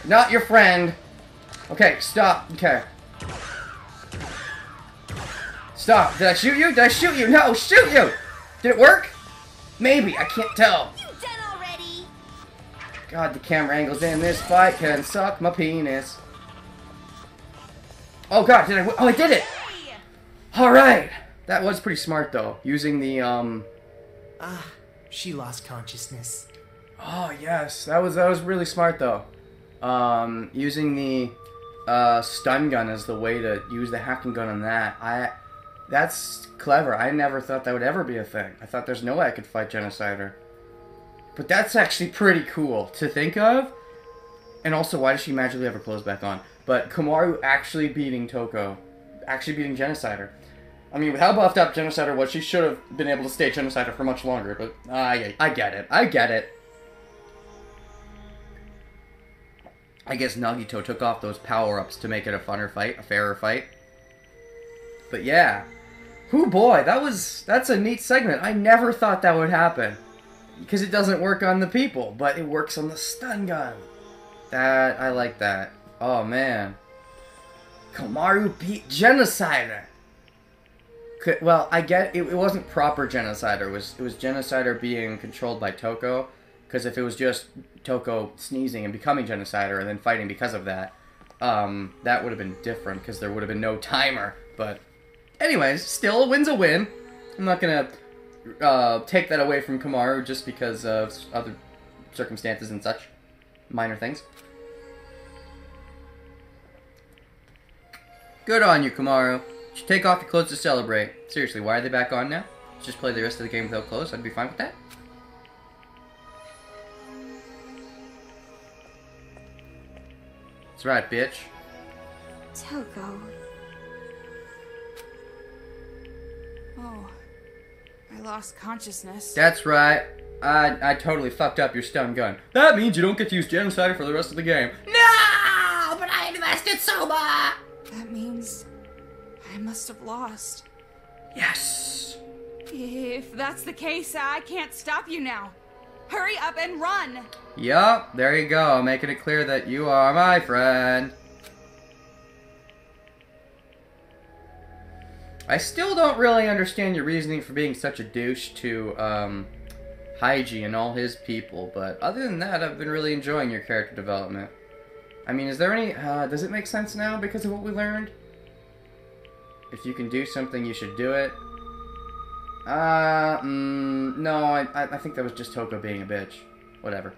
Not your friend. Okay, stop. Okay. Stop. Did I shoot you? Did I shoot you? No, shoot you! Did it work? Maybe. I can't tell. You done already? God, the camera angles in this fight can suck my penis. Oh god, did I... Oh, I did it! Alright! That was pretty smart, though. Using the, Ah, she lost consciousness. Oh, yes. That was really smart, though. Using the, stun gun as the way to use the hacking gun on that. That's clever. I never thought that would ever be a thing. I thought there's no way I could fight Genocider. But that's actually pretty cool to think of. And also, why does she magically have her clothes back on? But Komaru actually beating Toko. Actually beating Genocider. I mean, with how buffed up Genocider was, she should have been able to stay Genocider for much longer, but I get it. I get it. I guess Nagito took off those power-ups to make it a funner fight, a fairer fight. But yeah. Whoo boy, that's a neat segment. I never thought that would happen. Because it doesn't work on the people, but it works on the stun gun. I like that. Oh man. Komaru beat Genocider. Well, I get it wasn't proper Genocider. It was Genocider being controlled by Toko. Because if it was just Toko sneezing and becoming Genocider and then fighting because of that, that would have been different because there would have been no timer. But anyways, still a win's a win. I'm not gonna take that away from Komaru just because of other circumstances and such. Minor things. Good on you, Komaru. You should take off your clothes to celebrate. Seriously, why are they back on now? Just play the rest of the game without clothes. I'd be fine with that. That's right, bitch. Toko. Oh, I lost consciousness. That's right. I totally fucked up your stun gun. That means you don't get to use Genocider for the rest of the game. No! But I invested so much! That means I must have lost. Yes! If that's the case, I can't stop you now. Hurry up and run! Yup, there you go, making it clear that you are my friend. I still don't really understand your reasoning for being such a douche to, Haiji and all his people, but other than that, I've been really enjoying your character development. I mean, is there any, does it make sense now because of what we learned? If you can do something, you should do it. No, I think that was just Toko being a bitch. Whatever.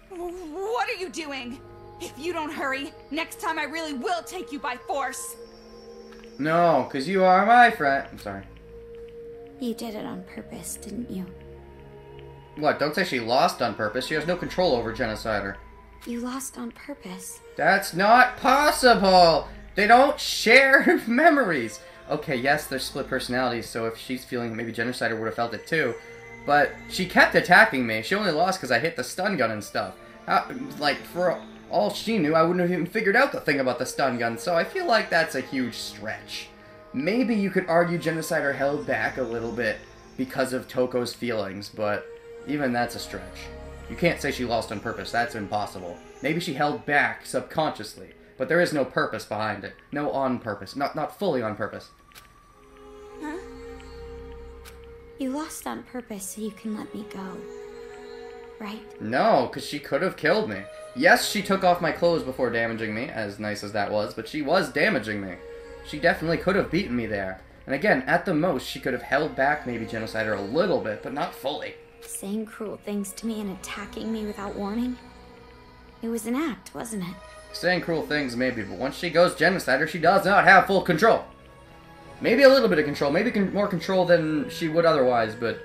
What are you doing? If you don't hurry, next time I really will take you by force. No, because you are my friend. I'm sorry. You did it on purpose, didn't you? What, don't say she lost on purpose. She has no control over Genocider. You lost on purpose. That's not possible! They don't share memories! Okay, yes, there's split personalities, so if she's feeling maybe Genocider would have felt it too. But she kept attacking me. She only lost because I hit the stun gun and stuff. Like, for all she knew, I wouldn't have even figured out the thing about the stun gun, so I feel like that's a huge stretch. Maybe you could argue Genocider held back a little bit because of Toko's feelings, but even that's a stretch. You can't say she lost on purpose. That's impossible. Maybe she held back subconsciously, but there is no purpose behind it. No on purpose. Not fully on purpose. Huh? You lost on purpose so you can let me go. Right? No, because she could have killed me. Yes, she took off my clothes before damaging me, as nice as that was, but she was damaging me. She definitely could have beaten me there. And again, at the most, she could have held back maybe Genocider a little bit, but not fully. Saying cruel things to me and attacking me without warning? It was an act, wasn't it? Saying cruel things maybe, but once she goes Genocider, she does not have full control. Maybe a little bit of control, maybe more control than she would otherwise, but...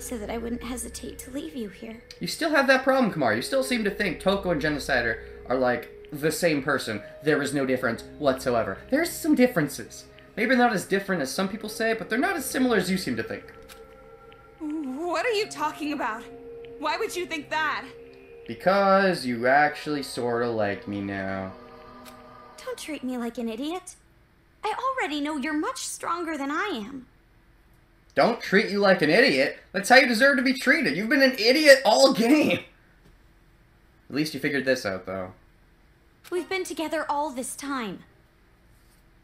So that I wouldn't hesitate to leave you here. You still have that problem, Kamar. You still seem to think Toko and Genocider are like the same person. There is no difference whatsoever. There's some differences. Maybe not as different as some people say, but they're not as similar as you seem to think. What are you talking about? Why would you think that? Because you actually sorta like me now. Don't treat me like an idiot. I already know you're much stronger than I am. Don't treat you like an idiot. That's how you deserve to be treated. You've been an idiot all game. At least you figured this out, though. We've been together all this time.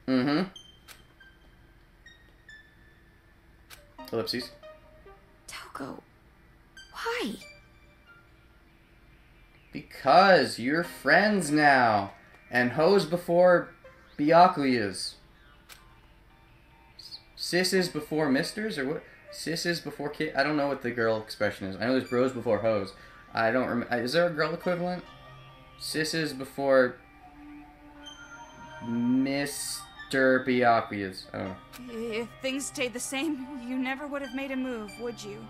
Mm-hmm. Ellipses. Toko, why? Because you're friends now. And hoes before Byakuyas. Sisses before misters, or what? Sisses before kid? I don't know what the girl expression is. I know there's bros before hoes. I don't remember. Is there a girl equivalent? Sisses before Mr. Byakuyas. I don't know. If things stayed the same, you never would have made a move, would you?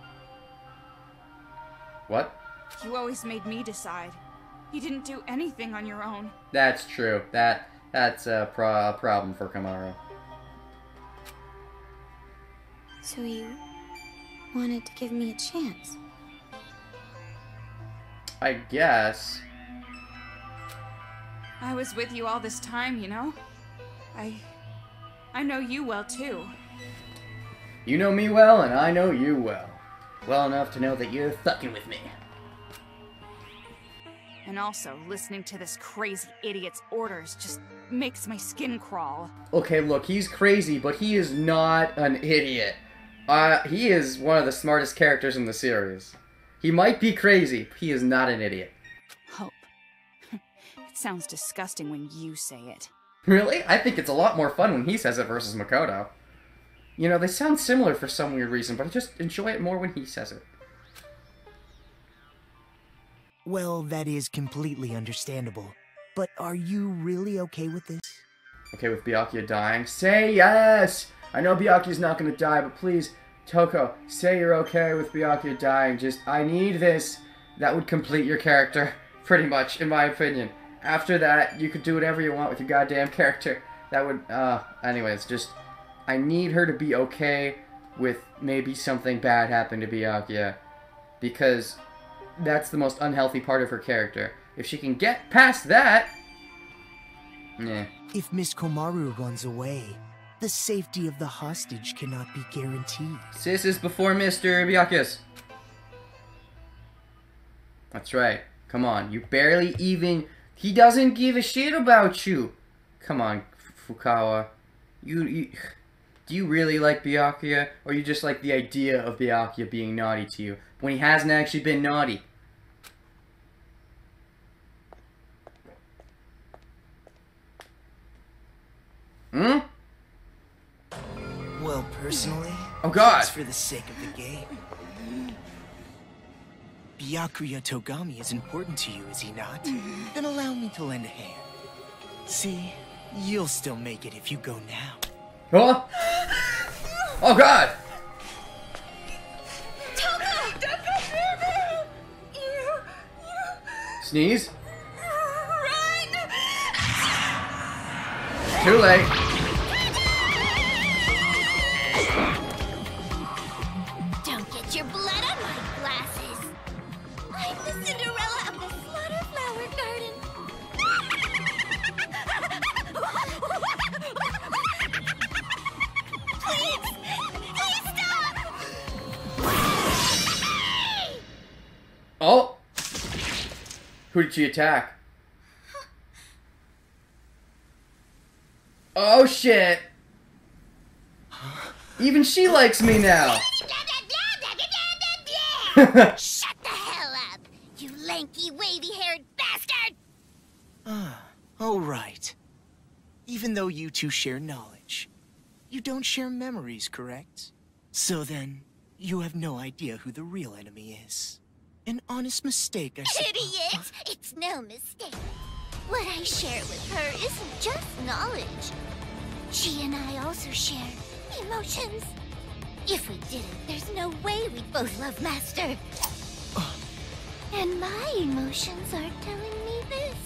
What? You always made me decide. You didn't do anything on your own. That's true. That's a problem for Kamaru. So you wanted to give me a chance? I guess. I was with you all this time, you know? I know you well, too. You know me well, and I know you well. Well enough to know that you're fucking with me. And also, listening to this crazy idiot's orders just makes my skin crawl. Okay, look, he's crazy, but he is not an idiot. He is one of the smartest characters in the series. He might be crazy, but he is not an idiot. Hope. It sounds disgusting when you say it. Really? I think it's a lot more fun when he says it versus Makoto. You know, they sound similar for some weird reason, but I just enjoy it more when he says it. Well, that is completely understandable. But are you really okay with this? Okay with Byakuya dying? Say yes! I know Byakuya's not gonna die, but please, Toko, say you're okay with Byakuya dying. Just, I need this. That would complete your character, pretty much, in my opinion. After that, you could do whatever you want with your goddamn character. That would, anyways, just, I need her to be okay with maybe something bad happening to Byakuya. Because that's the most unhealthy part of her character. If she can get past that... Yeah. If Miss Komaru runs away, the safety of the hostage cannot be guaranteed. Sis is before Mr. Byakuya's. That's right. Come on. You barely even... He doesn't give a shit about you. Come on, Fukawa. Do you really like Byakuya? Or you just like the idea of Byakuya being naughty to you, when he hasn't actually been naughty? Hmm? Well, personally, oh God, it's for the sake of the game. Byakuya Togami is important to you, is he not? Then allow me to lend a hand. See, you'll still make it if you go now. Oh! Oh God! Sneeze? Run! Too late. Don't get your blood on my glasses. I'm the Cinderella of the Slaughter Flower Garden. Please! Please stop! Oh! Who did she attack? Oh shit! Even she likes me now! Shut the hell up, you lanky, wavy-haired bastard! Oh right. Even though you two share knowledge, you don't share memories, correct? So then, you have no idea who the real enemy is. An honest mistake, I suppose. Idiot! It's no mistake. What I share with her isn't just knowledge. She and I also share emotions. If we didn't, there's no way we'd both love Master. And my emotions are telling me this.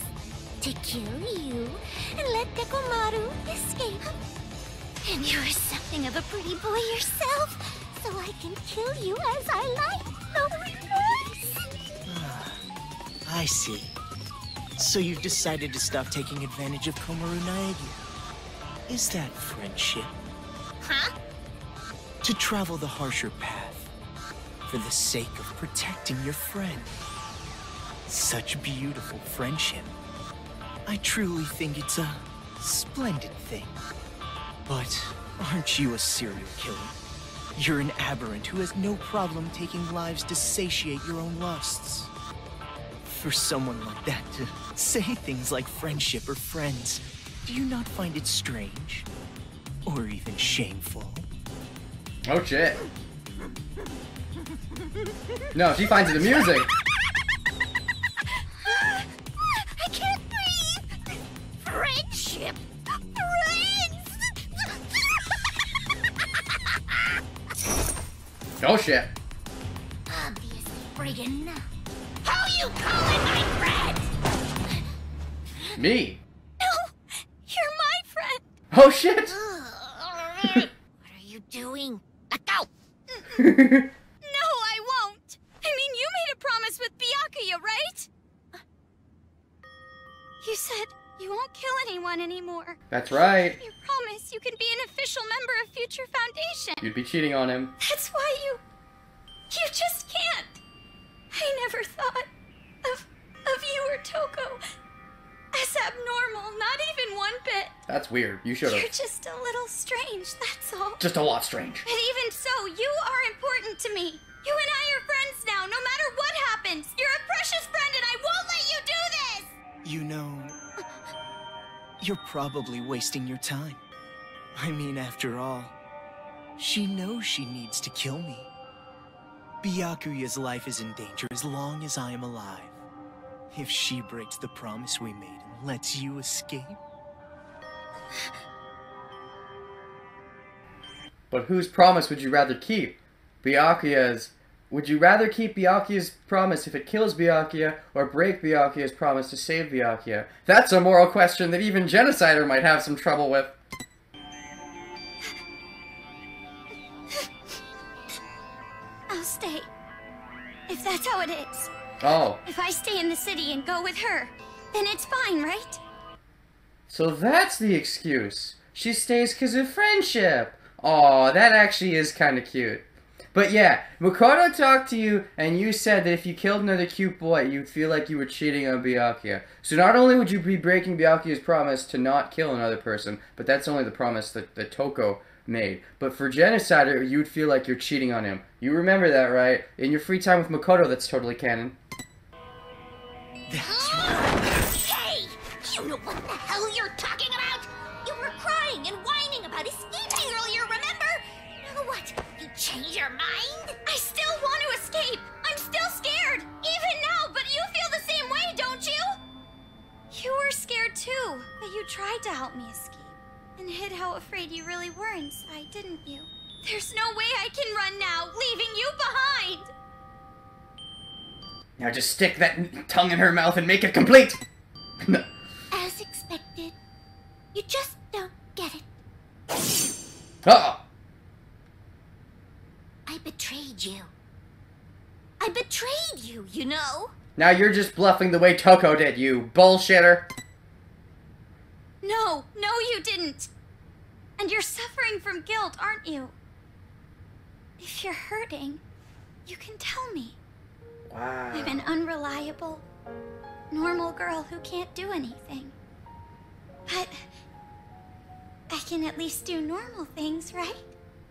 To kill you and let Dekomaru escape. And you're something of a pretty boy yourself, so I can kill you as I like. No remorse. I see. So you've decided to stop taking advantage of Komaru Naegi. Is that friendship? Huh? To travel the harsher path, for the sake of protecting your friend. Such beautiful friendship. I truly think it's a splendid thing. But aren't you a serial killer? You're an aberrant who has no problem taking lives to satiate your own lusts. For someone like that to say things like friendship or friends, do you not find it strange? Or even shameful? Oh shit. No, she finds it amusing. I can't breathe. Friendship. Friends. Oh shit. Obviously friggin' How you calling my friend? Me. No, you're my friend. Oh shit. What are you doing? Let go. No, I won't! I mean, you made a promise with Byakuya, right? You said you won't kill anyone anymore. That's right. You promise you can be an official member of Future Foundation. You'd be cheating on him. That's why you just can't. I never thought of you or Toko as abnormal, not even one bit. That's weird. You should You're have. just a little strange, that's all. Just a lot strange. But even so, you are important to me. You and I are friends now, no matter what happens. You're a precious friend and I won't let you do this! You know, you're probably wasting your time. I mean, after all, she knows she needs to kill me. Byakuya's life is in danger as long as I am alive. If she breaks the promise we made and lets you escape... But whose promise would you rather keep? Byakuya's. Would you rather keep Byakuya's promise if it kills Byakuya, or break Byakuya's promise to save Byakuya? That's a moral question that even Genocider might have some trouble with. I'll stay. If that's how it is. Oh. If I stay in the city and go with her, then it's fine, right? So that's the excuse. She stays because of friendship. Aw, that actually is kind of cute. But yeah, Makoto talked to you, and you said that if you killed another cute boy, you'd feel like you were cheating on Byakuya. So not only would you be breaking Byakuya's promise to not kill another person, but that's only the promise that Toko made. But for Genocider, you'd feel like you're cheating on him. You remember that, right? In your free time with Makoto, that's totally canon. That's right. Hey! You know what the hell you're talking about? You were crying and whining about escaping earlier, remember? Now what? You change your mind? I still want to escape. I'm still scared. Even now, but you feel the same way, don't you? You were scared too, but you tried to help me escape. And hid how afraid you really were inside, didn't you? There's no way I can run now, leaving you behind! Now just stick that tongue in her mouth and make it complete! As expected. You just don't get it. Uh-oh. I betrayed you. I betrayed you, you know? Now you're just bluffing the way Toko did, you bullshitter. No, you didn't. And you're suffering from guilt, aren't you? If you're hurting, you can tell me. Wow. I'm an unreliable, normal girl who can't do anything. But I can at least do normal things, right?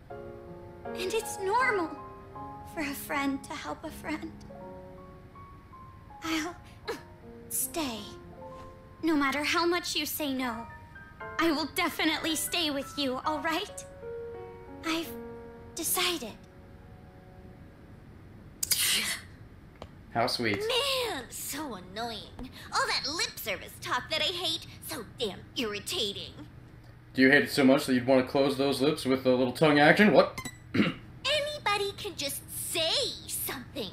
And it's normal for a friend to help a friend. I'll stay. No matter how much you say no, I will definitely stay with you, all right? I've decided. How sweet. Man, so annoying. All that lip service talk that I hate, so damn irritating. Do you hate it so much that you'd want to close those lips with a little tongue action? What? Anybody can just say something.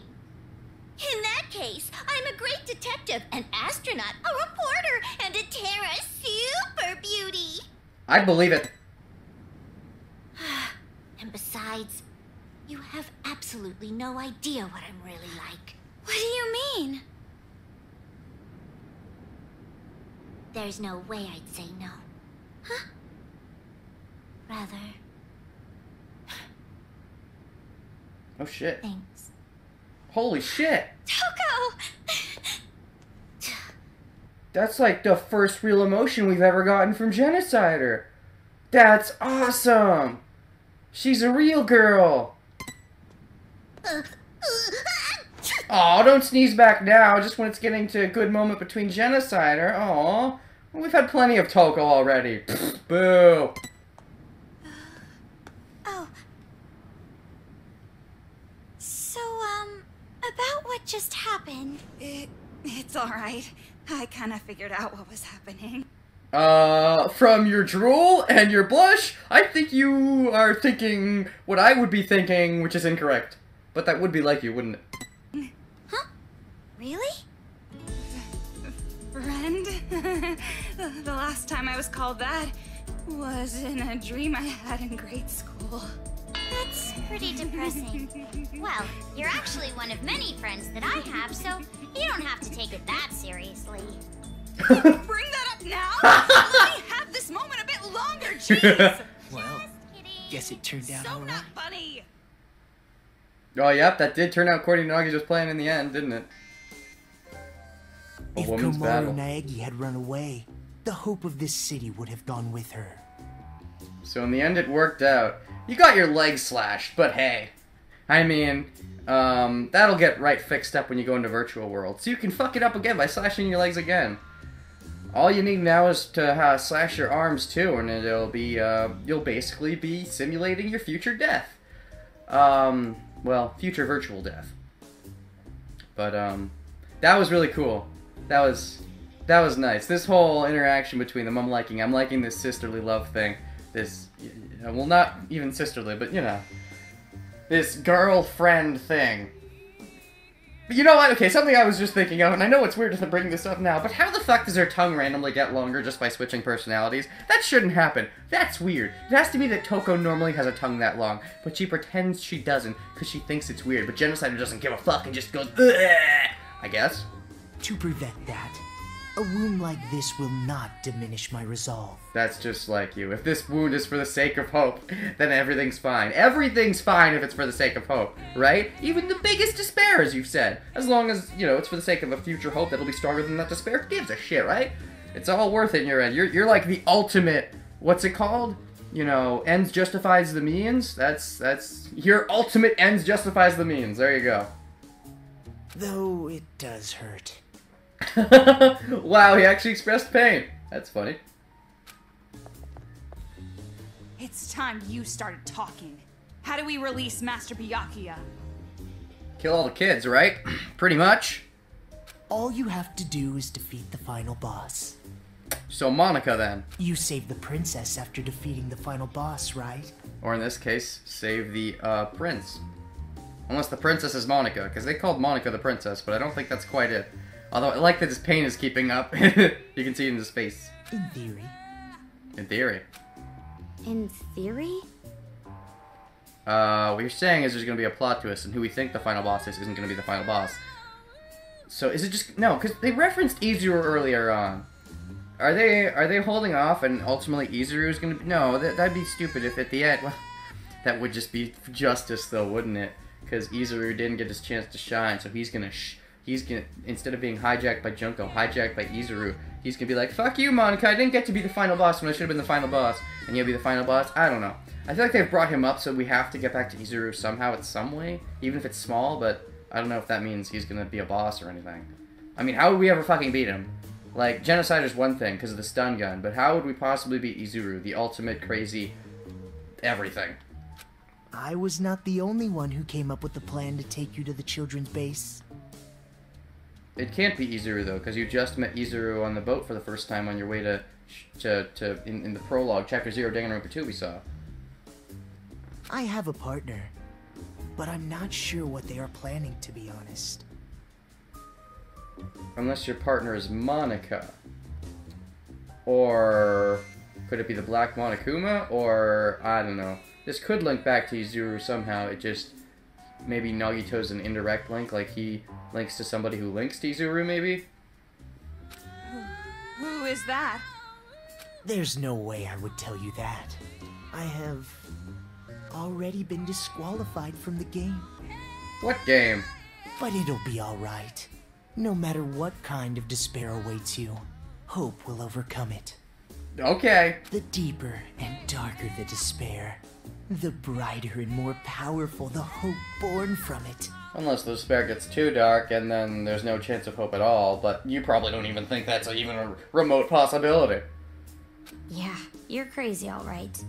In that case, I'm a great detective, an astronaut, a reporter, and a Terra super beauty. I believe it. And besides, you have absolutely no idea what I'm really like. What do you mean? There's no way I'd say no. Huh? Rather, Oh shit. thanks. Holy shit. Toko! That's like the first real emotion we've ever gotten from Genocider. That's awesome. She's a real girl. Aw, don't sneeze back now, just when it's getting to a good moment between Genocider. Aw. We've had plenty of Toko already. Pfft, boo. Oh. So, about what just happened. It's alright. I kinda figured out what was happening. From your drool and your blush, I think you are thinking what I would be thinking, which is incorrect. But that would be like you, wouldn't it? Huh? Really? Friend? The last time I was called that was in a dream I had in grade school. That's pretty depressing. Well, you're actually one of many friends that I have, so you don't have to take it that seriously. Bring that up now? Let me have this moment a bit longer, jeez! Well, guess it turned out So alright. not funny. Oh, yep, that did turn out according to Nagi's plan in the end, didn't it? A If woman's Komaru battle. Naegi had run away, the hope of this city would have gone with her. So in the end, it worked out. You got your leg slashed, but hey. I mean, that'll get right fixed up when you go into virtual world. So you can fuck it up again by slashing your legs again. All you need now is to slash your arms too, and it'll be, you'll basically be simulating your future death. Well, future virtual death. But, that was really cool. That was nice. This whole interaction between them, I'm liking this sisterly love thing. This, well, not even sisterly, but, you know, this girlfriend thing. But you know what? Okay, something I was just thinking of, and I know it's weird to bring this up now, but how the fuck does her tongue randomly get longer just by switching personalities? That shouldn't happen. That's weird. It has to be that Toko normally has a tongue that long, but she pretends she doesn't because she thinks it's weird, but Genocider doesn't give a fuck and just goes, "Bleh," I guess. To prevent that, a wound like this will not diminish my resolve. That's just like you. If this wound is for the sake of hope, then everything's fine. Everything's fine if it's for the sake of hope, right? Even the biggest despair, as you've said. As long as, you know, it's for the sake of a future hope that'll be stronger than that despair, who gives a shit, right? It's all worth it in your end. You're like the ultimate, what's it called? You know, ends justifies the means? That's, your ultimate ends justifies the means. There you go. Though it does hurt. Wow, he actually expressed pain. That's funny. It's time you started talking. How do we release Master Byakuya? Kill all the kids, right? Pretty much. All you have to do is defeat the final boss. So Monica, then. You saved the princess after defeating the final boss, right? Or in this case, save the, prince. Unless the princess is Monica, because they called Monica the princess, but I don't think that's quite it. Although, I like that his pain is keeping up. You can see it in his face. In theory. In theory. In theory? What you're saying is there's gonna be a plot twist, and who we think the final boss is isn't gonna be the final boss. So, is it just... No, because they referenced Izuru earlier on. Are they holding off, and ultimately Izuru is gonna be... No, that'd be stupid if at the end... Well, that would just be justice, though, wouldn't it? Because Izuru didn't get his chance to shine, so he's gonna... instead of being hijacked by Junko, hijacked by Izuru, he's gonna be like, fuck you, Monica, I didn't get to be the final boss when I should have been the final boss. And you'll be the final boss? I don't know. I feel like they've brought him up, so we have to get back to Izuru somehow, in some way. Even if it's small, but I don't know if that means he's gonna be a boss or anything. I mean, how would we ever fucking beat him? Like, Genocider's one thing, because of the stun gun, but how would we possibly beat Izuru, the ultimate crazy everything? I was not the only one who came up with the plan to take you to the children's base. It can't be Izuru, though, because you just met Izuru on the boat for the first time on your way in the prologue, Chapter 0, Danganronpa 2 we saw. I have a partner, but I'm not sure what they are planning, to be honest. Unless your partner is Monica. Or could it be the Black Monokuma? Or, I don't know. This could link back to Izuru somehow, it just... Maybe Nagito's an indirect link, like he links to somebody who links to Izuru, maybe? Who is that? There's no way I would tell you that. I have already been disqualified from the game. What game? But it'll be alright. No matter what kind of despair awaits you, hope will overcome it. Okay. The deeper and darker the despair, the brighter and more powerful the hope born from it. Unless the despair gets too dark, and then there's no chance of hope at all, but you probably don't even think that's even a remote possibility. Yeah, you're crazy, alright.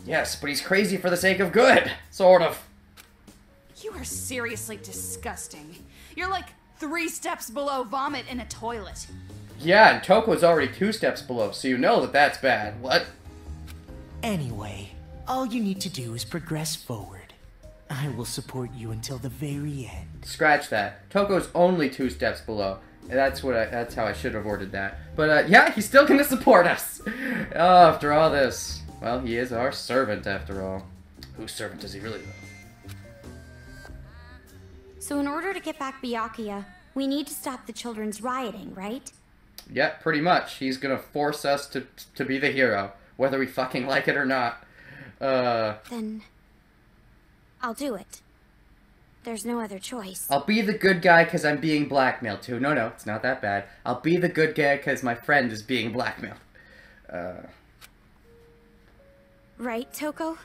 Yes, but he's crazy for the sake of good, sort of. You are seriously disgusting. You're like 3 steps below vomit in a toilet. Yeah, and Toko's already 2 steps below, so you know that that's bad. What? Anyway, all you need to do is progress forward. I will support you until the very end. Scratch that. Toko's only 2 steps below. That's how I should have ordered that. But, yeah, he's still gonna support us. Oh, after all this. Well, he is our servant, after all. Whose servant is he really, though? So in order to get back Byakuya, we need to stop the children's rioting, right? Yeah, pretty much. He's gonna force us to be the hero, whether we fucking like it or not. Then I'll do it. There's no other choice. I'll be the good guy because I'm being blackmailed too. No, it's not that bad. I'll be the good guy because my friend is being blackmailed. Right, Toko?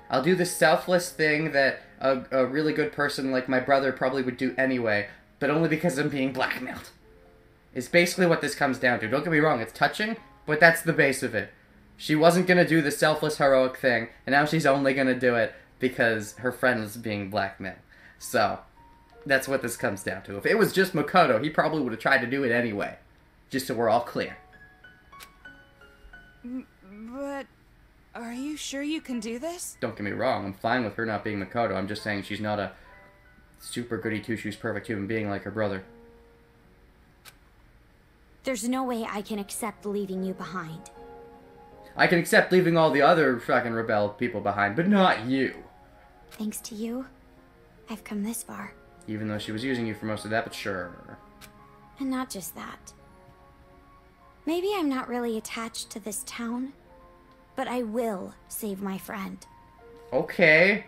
I'll do the selfless thing that a really good person like my brother probably would do anyway, but only because I'm being blackmailed. It's basically what this comes down to. Don't get me wrong, it's touching, but that's the base of it. She wasn't gonna do the selfless, heroic thing, and now she's only gonna do it because her friend is being blackmailed. So, that's what this comes down to. If it was just Makoto, he probably would have tried to do it anyway. Just so we're all clear. But are you sure you can do this? Don't get me wrong, I'm fine with her not being Makoto. I'm just saying she's not a super goody two-shoes perfect human being like her brother. There's no way I can accept leaving you behind. I can accept leaving all the other fucking rebel people behind, but not you. Thanks to you, I've come this far. Even though she was using you for most of that, but sure. And not just that. Maybe I'm not really attached to this town, but I will save my friend. Okay.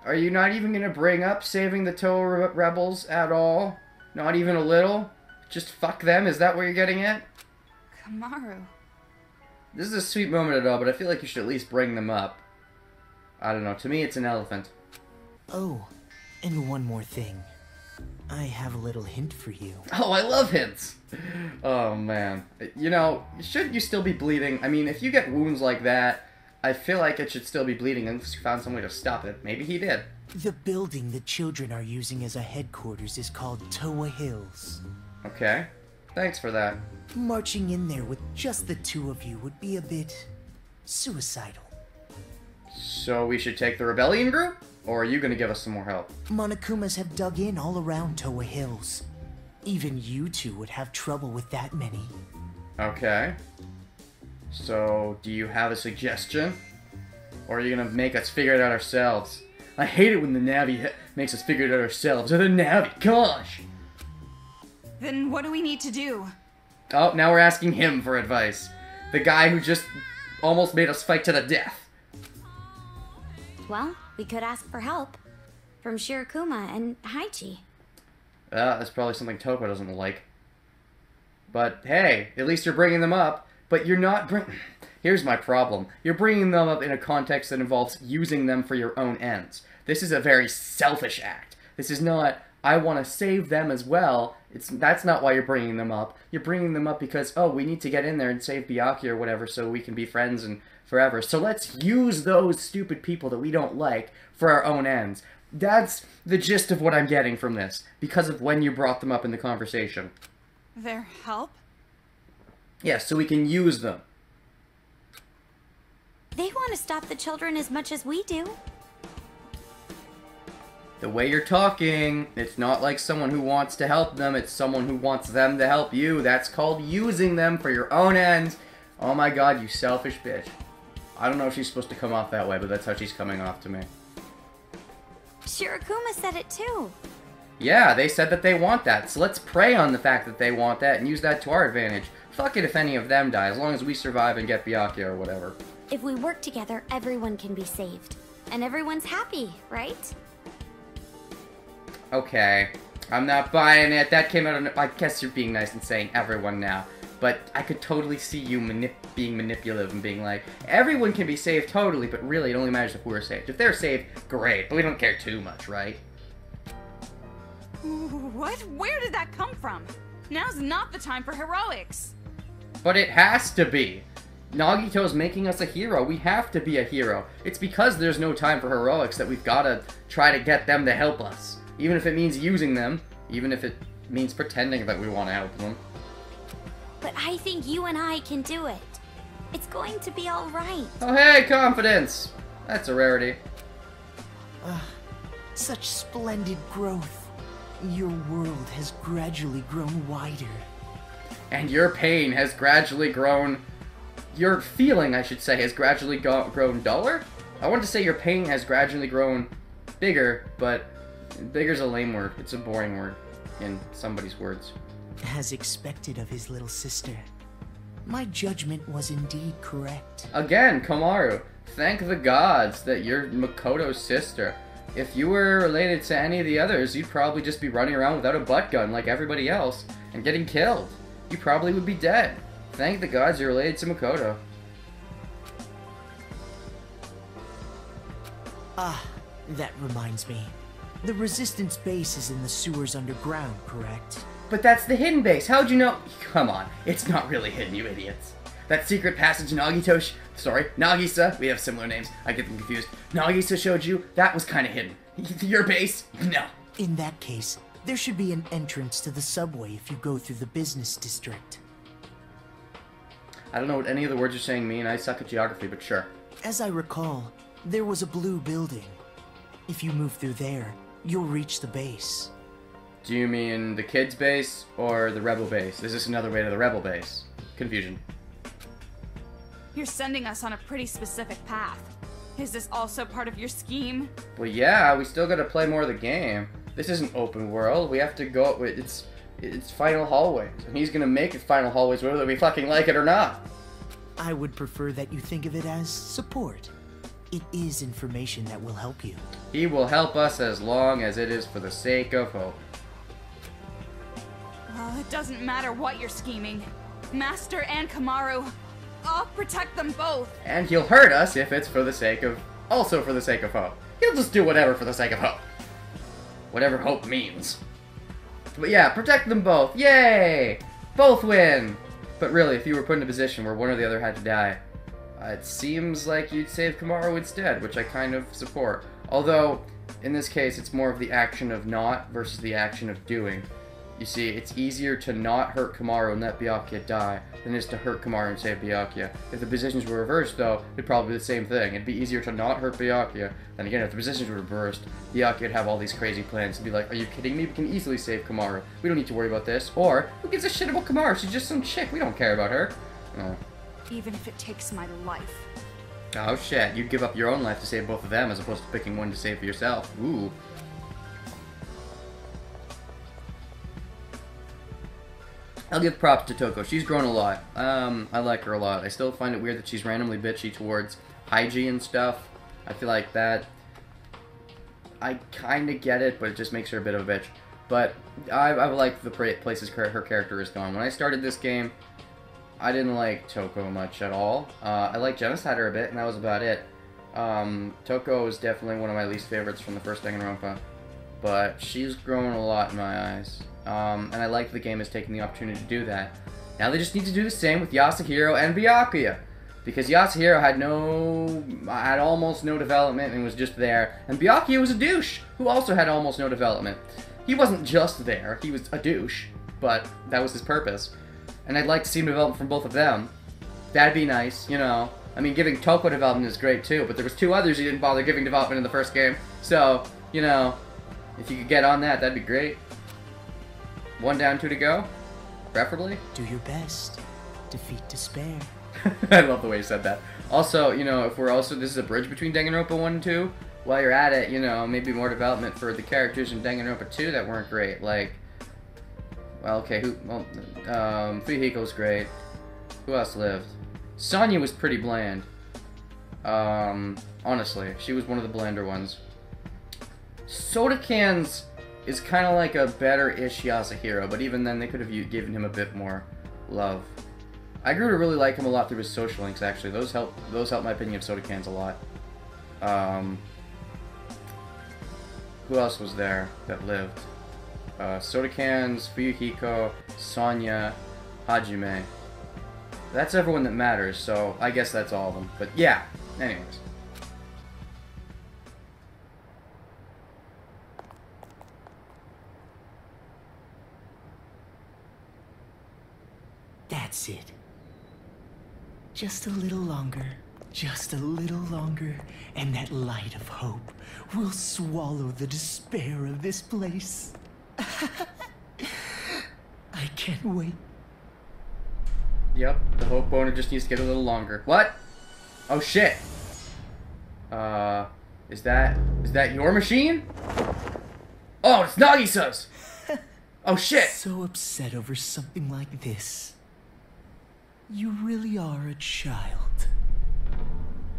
Are you not even gonna bring up saving the Toa rebels at all? Not even a little? Just fuck them? Is that what you're getting at? Komaru. This is a sweet moment at all, but I feel like you should at least bring them up. I don't know. To me, it's an elephant. Oh, and one more thing. I have a little hint for you. Oh, I love hints! Oh, man. You know, shouldn't you still be bleeding? I mean, if you get wounds like that, I feel like it should still be bleeding unless you found some way to stop it. Maybe he did. The building the children are using as a headquarters is called Toa Hills. Okay. Thanks for that. Marching in there with just the two of you would be a bit suicidal. So we should take the rebellion group? Or are you gonna give us some more help? Monokumas have dug in all around Toa Hills. Even you two would have trouble with that many. Okay. So, do you have a suggestion? Or are you gonna make us figure it out ourselves? I hate it when the Navi makes us figure it out ourselves. Or the Navi, gosh! Then what do we need to do? Oh, now we're asking him for advice. The guy who just almost made us fight to the death. Well, we could ask for help. From Shirokuma and Haichi. That's probably something Toko doesn't like. But hey, at least you're bringing them up. But you're not Here's my problem. You're bringing them up in a context that involves using them for your own ends. This is a very selfish act. This is not, I want to save them as well. That's not why you're bringing them up. You're bringing them up because, oh, we need to get in there and save Byakuya or whatever so we can be friends and forever. So let's use those stupid people that we don't like for our own ends. That's the gist of what I'm getting from this, because of when you brought them up in the conversation. Their help? Yeah, so we can use them. They want to stop the children as much as we do. The way you're talking, it's not like someone who wants to help them, it's someone who wants them to help you. That's called using them for your own ends. Oh my god, you selfish bitch. I don't know if she's supposed to come off that way, but that's how she's coming off to me. Shirokuma said it too. Yeah, they said that they want that, so let's prey on the fact that they want that and use that to our advantage. Fuck it if any of them die, as long as we survive and get Byakuya or whatever. If we work together, everyone can be saved. And everyone's happy, right? Okay, I'm not buying it. That came out of... I guess you're being nice and saying everyone now. But I could totally see you being manipulative and being like, everyone can be saved totally, but really it only matters if we're saved. If they're saved, great, but we don't care too much, right? What? Where did that come from? Now's not the time for heroics. But it has to be. Nagito's making us a hero. We have to be a hero. It's because there's no time for heroics that we've got to try to get them to help us. Even if it means using them. Even if it means pretending that we want to help them. But I think you and I can do it. It's going to be alright. Oh hey, confidence! That's a rarity. Such splendid growth. Your world has gradually grown wider. And your pain has gradually grown... Your feeling, I should say, has gradually grown duller? I wanted to say your pain has gradually grown bigger, but bigger's a lame word. It's a boring word in somebody's words. As expected of his little sister, my judgment was indeed correct. Again, Komaru, thank the gods that you're Makoto's sister. If you were related to any of the others, you'd probably just be running around without a butt gun like everybody else and getting killed. You probably would be dead. Thank the gods you're related to Makoto. Ah, that reminds me. The Resistance base is in the sewers underground, correct? But that's the hidden base. How'd you know? Come on, it's not really hidden, you idiots. That secret passage Nagisa, we have similar names, I get them confused. Nagisa showed you, that was kind of hidden. Your base? No. In that case, there should be an entrance to the subway if you go through the business district. I don't know what any of the words you're saying mean, I suck at geography, but sure. As I recall, there was a blue building. If you move through there, you'll reach the base. Do you mean the kids' base or the rebel base? Is this another way to the rebel base? Confusion. You're sending us on a pretty specific path. Is this also part of your scheme? Well, yeah, we still gotta play more of the game. This isn't open world. We have to go. It's final hallways, and he's gonna make it final hallways whether we fucking like it or not. I would prefer that you think of it as support. It is information that will help you. He will help us as long as it is for the sake of hope. Well, it doesn't matter what you're scheming. Master and Komaru, I'll protect them both. And he'll hurt us if it's for the sake of... also for the sake of hope. He'll just do whatever for the sake of hope. Whatever hope means. But yeah, protect them both. Yay! Both win! But really, if you were put in a position where one or the other had to die, it seems like you'd save Komaru instead, which I kind of support. Although, in this case, it's more of the action of not versus the action of doing. You see, it's easier to not hurt Komaru and let Byakuya die than it is to hurt Komaru and save Byakuya. If the positions were reversed, though, it'd probably be the same thing. It'd be easier to not hurt Byakuya. Then again, if the positions were reversed, Byakuya would have all these crazy plans and be like, are you kidding me? We can easily save Komaru. We don't need to worry about this. Or, who gives a shit about Komaru? She's just some chick. We don't care about her. Oh. Even if it takes my life. Oh shit, you'd give up your own life to save both of them as opposed to picking one to save for yourself. Ooh. I'll give props to Toko. She's grown a lot. I like her a lot. I still find it weird that she's randomly bitchy towards Hygie and stuff. I feel like that... I kind of get it, but it just makes her a bit of a bitch. But I like the places her character has gone. When I started this game, I didn't like Toko much at all. I liked Genocider a bit, and that was about it. Toko is definitely one of my least favorites from the first Danganronpa. But she's grown a lot in my eyes. And I like the game is taking the opportunity to do that. Now they just need to do the same with Yasuhiro and Byakuya. Because Yasuhiro had almost no development and was just there. And Byakuya was a douche, who also had almost no development. He wasn't just there, he was a douche. But that was his purpose. And I'd like to see development from both of them. That'd be nice, you know. I mean, giving Toko development is great too, but there was two others he didn't bother giving development in the first game. So, you know, if you could get on that, that'd be great. 1 down, 2 to go, preferably. Do your best. Defeat despair. I love the way you said that. Also, you know, if we're also, this is a bridge between Danganronpa 1 and 2, while you're at it, you know, maybe more development for the characters in Danganronpa 2 that weren't great, like, well, okay, Fuyuhiko's great. Who else lived? Sonya was pretty bland. Honestly, she was one of the blander ones. Soda Cans is kind of like a better-ish Yasuhiro, but even then they could have given him a bit more love. I grew to really like him a lot through his social links, actually. Those helped my opinion of Soda Cans a lot. Who else was there that lived? Soda Cans, Fuyuhiko, Sonya, Hajime. That's everyone that matters, so I guess that's all of them. But yeah, anyways. That's it. Just a little longer. Just a little longer, and that light of hope will swallow the despair of this place. I can't wait. Yep, the hope boner just needs to get a little longer. What? Oh shit! Is that your machine? Oh, it's Nagisa's! Oh shit! So upset over something like this. You really are a child.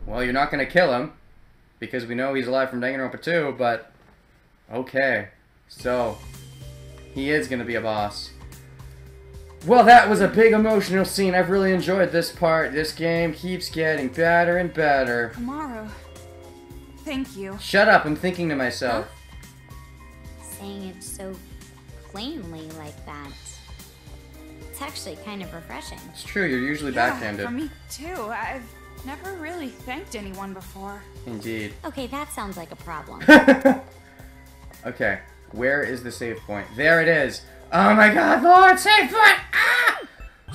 Well, you're not gonna kill him, because we know he's alive from Danganronpa 2, but... Okay. So, he is gonna be a boss. Well, that was a big emotional scene. I've really enjoyed this part. This game keeps getting better and better. Komaru, thank you. Shut up, I'm thinking to myself. Saying it so plainly like that. It's actually kind of refreshing. It's true, you're usually Yeah, backhanded. for me too. I've never really thanked anyone before. Indeed. Okay, that sounds like a problem. Okay, where is the save point? There it is. Oh my god, Lord, save point! Ah!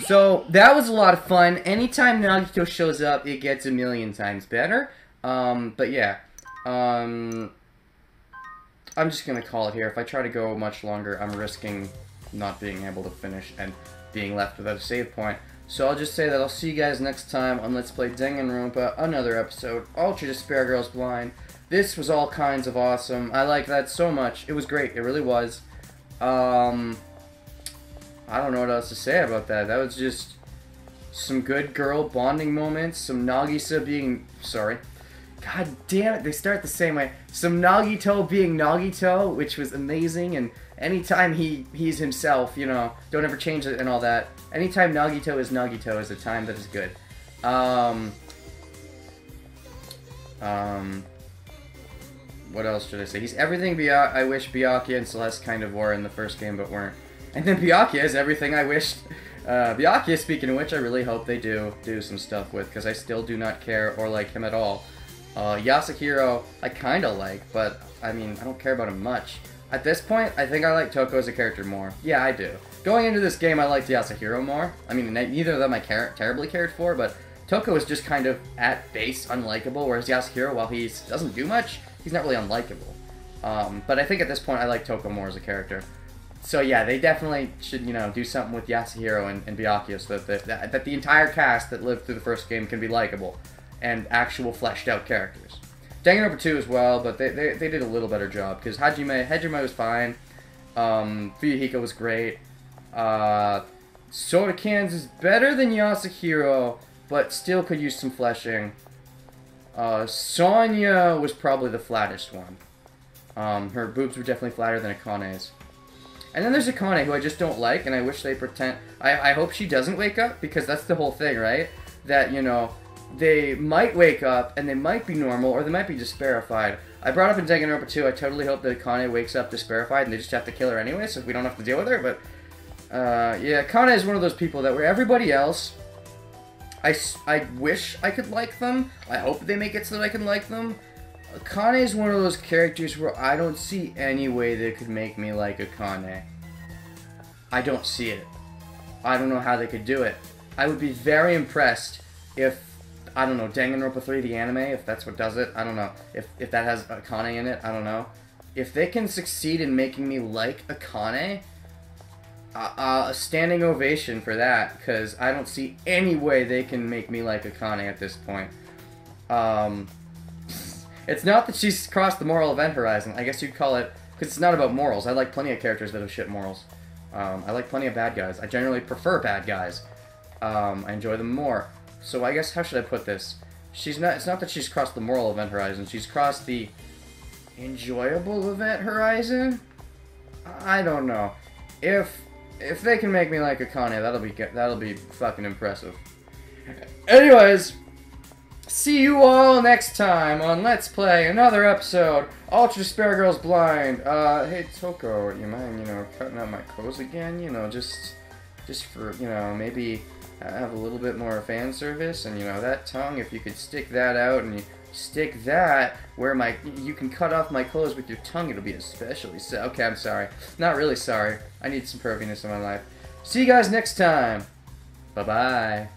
So, that was a lot of fun. Anytime Nagito shows up, it gets a million times better. But yeah. I'm just gonna call it here. If I try to go much longer, I'm risking not being able to finish and being left without a save point. So I'll just say that I'll see you guys next time on Let's Play Danganronpa, another episode, Ultra Despair Girls Blind. This was all kinds of awesome. I like that so much. It was great. It really was. I don't know what else to say about that. That was just some good girl bonding moments. Some Nagisa being... Sorry. God damn it, they start the same way. Some Nagito being Nagito, which was amazing, and anytime he's himself, you know, don't ever change it and all that. Anytime Nagito is a time that is good. What else should I say? He's everything I wish Byakuya and Celeste kind of were in the first game, but weren't. And then Byakuya is everything I wished... Byakuya, speaking of which, I really hope they do some stuff with, because I still do not care or like him at all. Yasuhiro, I kinda like, but, I mean, I don't care about him much. At this point, I think I like Toko as a character more. Yeah, I do. Going into this game, I liked Yasuhiro more. I mean, neither of them I terribly cared for, but Toko is just kind of, at base, unlikable, whereas Yasuhiro, while he doesn't do much, he's not really unlikable. But I think at this point, I like Toko more as a character. So yeah, they definitely should, you know, do something with Yasuhiro and Byakuya so that the entire cast that lived through the first game can be likable and actual fleshed out characters. Danganronpa 2 as well, but they did a little better job because Hajime was fine. Fuyuhiko was great. Soda Cans is better than Yasuhiro, but still could use some fleshing. Sonya was probably the flattest one. Her boobs were definitely flatter than Akane's. And then there's Akane, who I just don't like, and I wish they pretend... I hope she doesn't wake up, because that's the whole thing, right? That, you know, they might wake up, and they might be normal, or they might be desperified. I brought up in Danganronpa 2, I totally hope that Akane wakes up desperified, and they just have to kill her anyway, so we don't have to deal with her, but... yeah, Akane is one of those people that where everybody else... I wish I could like them. I hope they make it so that I can like them. Akane is one of those characters where I don't see any way they could make me like Akane. I don't see it. I don't know how they could do it. I would be very impressed if, I don't know, Danganronpa 3, the anime, if that's what does it, I don't know. If that has Akane in it, I don't know. If they can succeed in making me like Akane, a standing ovation for that, because I don't see any way they can make me like Akane at this point. It's not that she's crossed the moral event horizon. I guess you'd call it, because it's not about morals. I like plenty of characters that have shit morals. I like plenty of bad guys. I generally prefer bad guys. I enjoy them more. So I guess, how should I put this? It's not that she's crossed the moral event horizon. She's crossed the enjoyable event horizon? I don't know. If they can make me like Akane, that'll be fucking impressive. Anyways, see you all next time on Let's Play another episode, Ultra Despair Girls Blind. Hey Toko, you mind, you know, cutting out my clothes again? You know, just for, you know, maybe have a little bit more fan service, and you know, that tongue, if you could stick that out and you stick that where you can cut off my clothes with your tongue, it'll be especially so. Okay, I'm sorry. Not really sorry. I need some perviness in my life. See you guys next time. Bye-bye.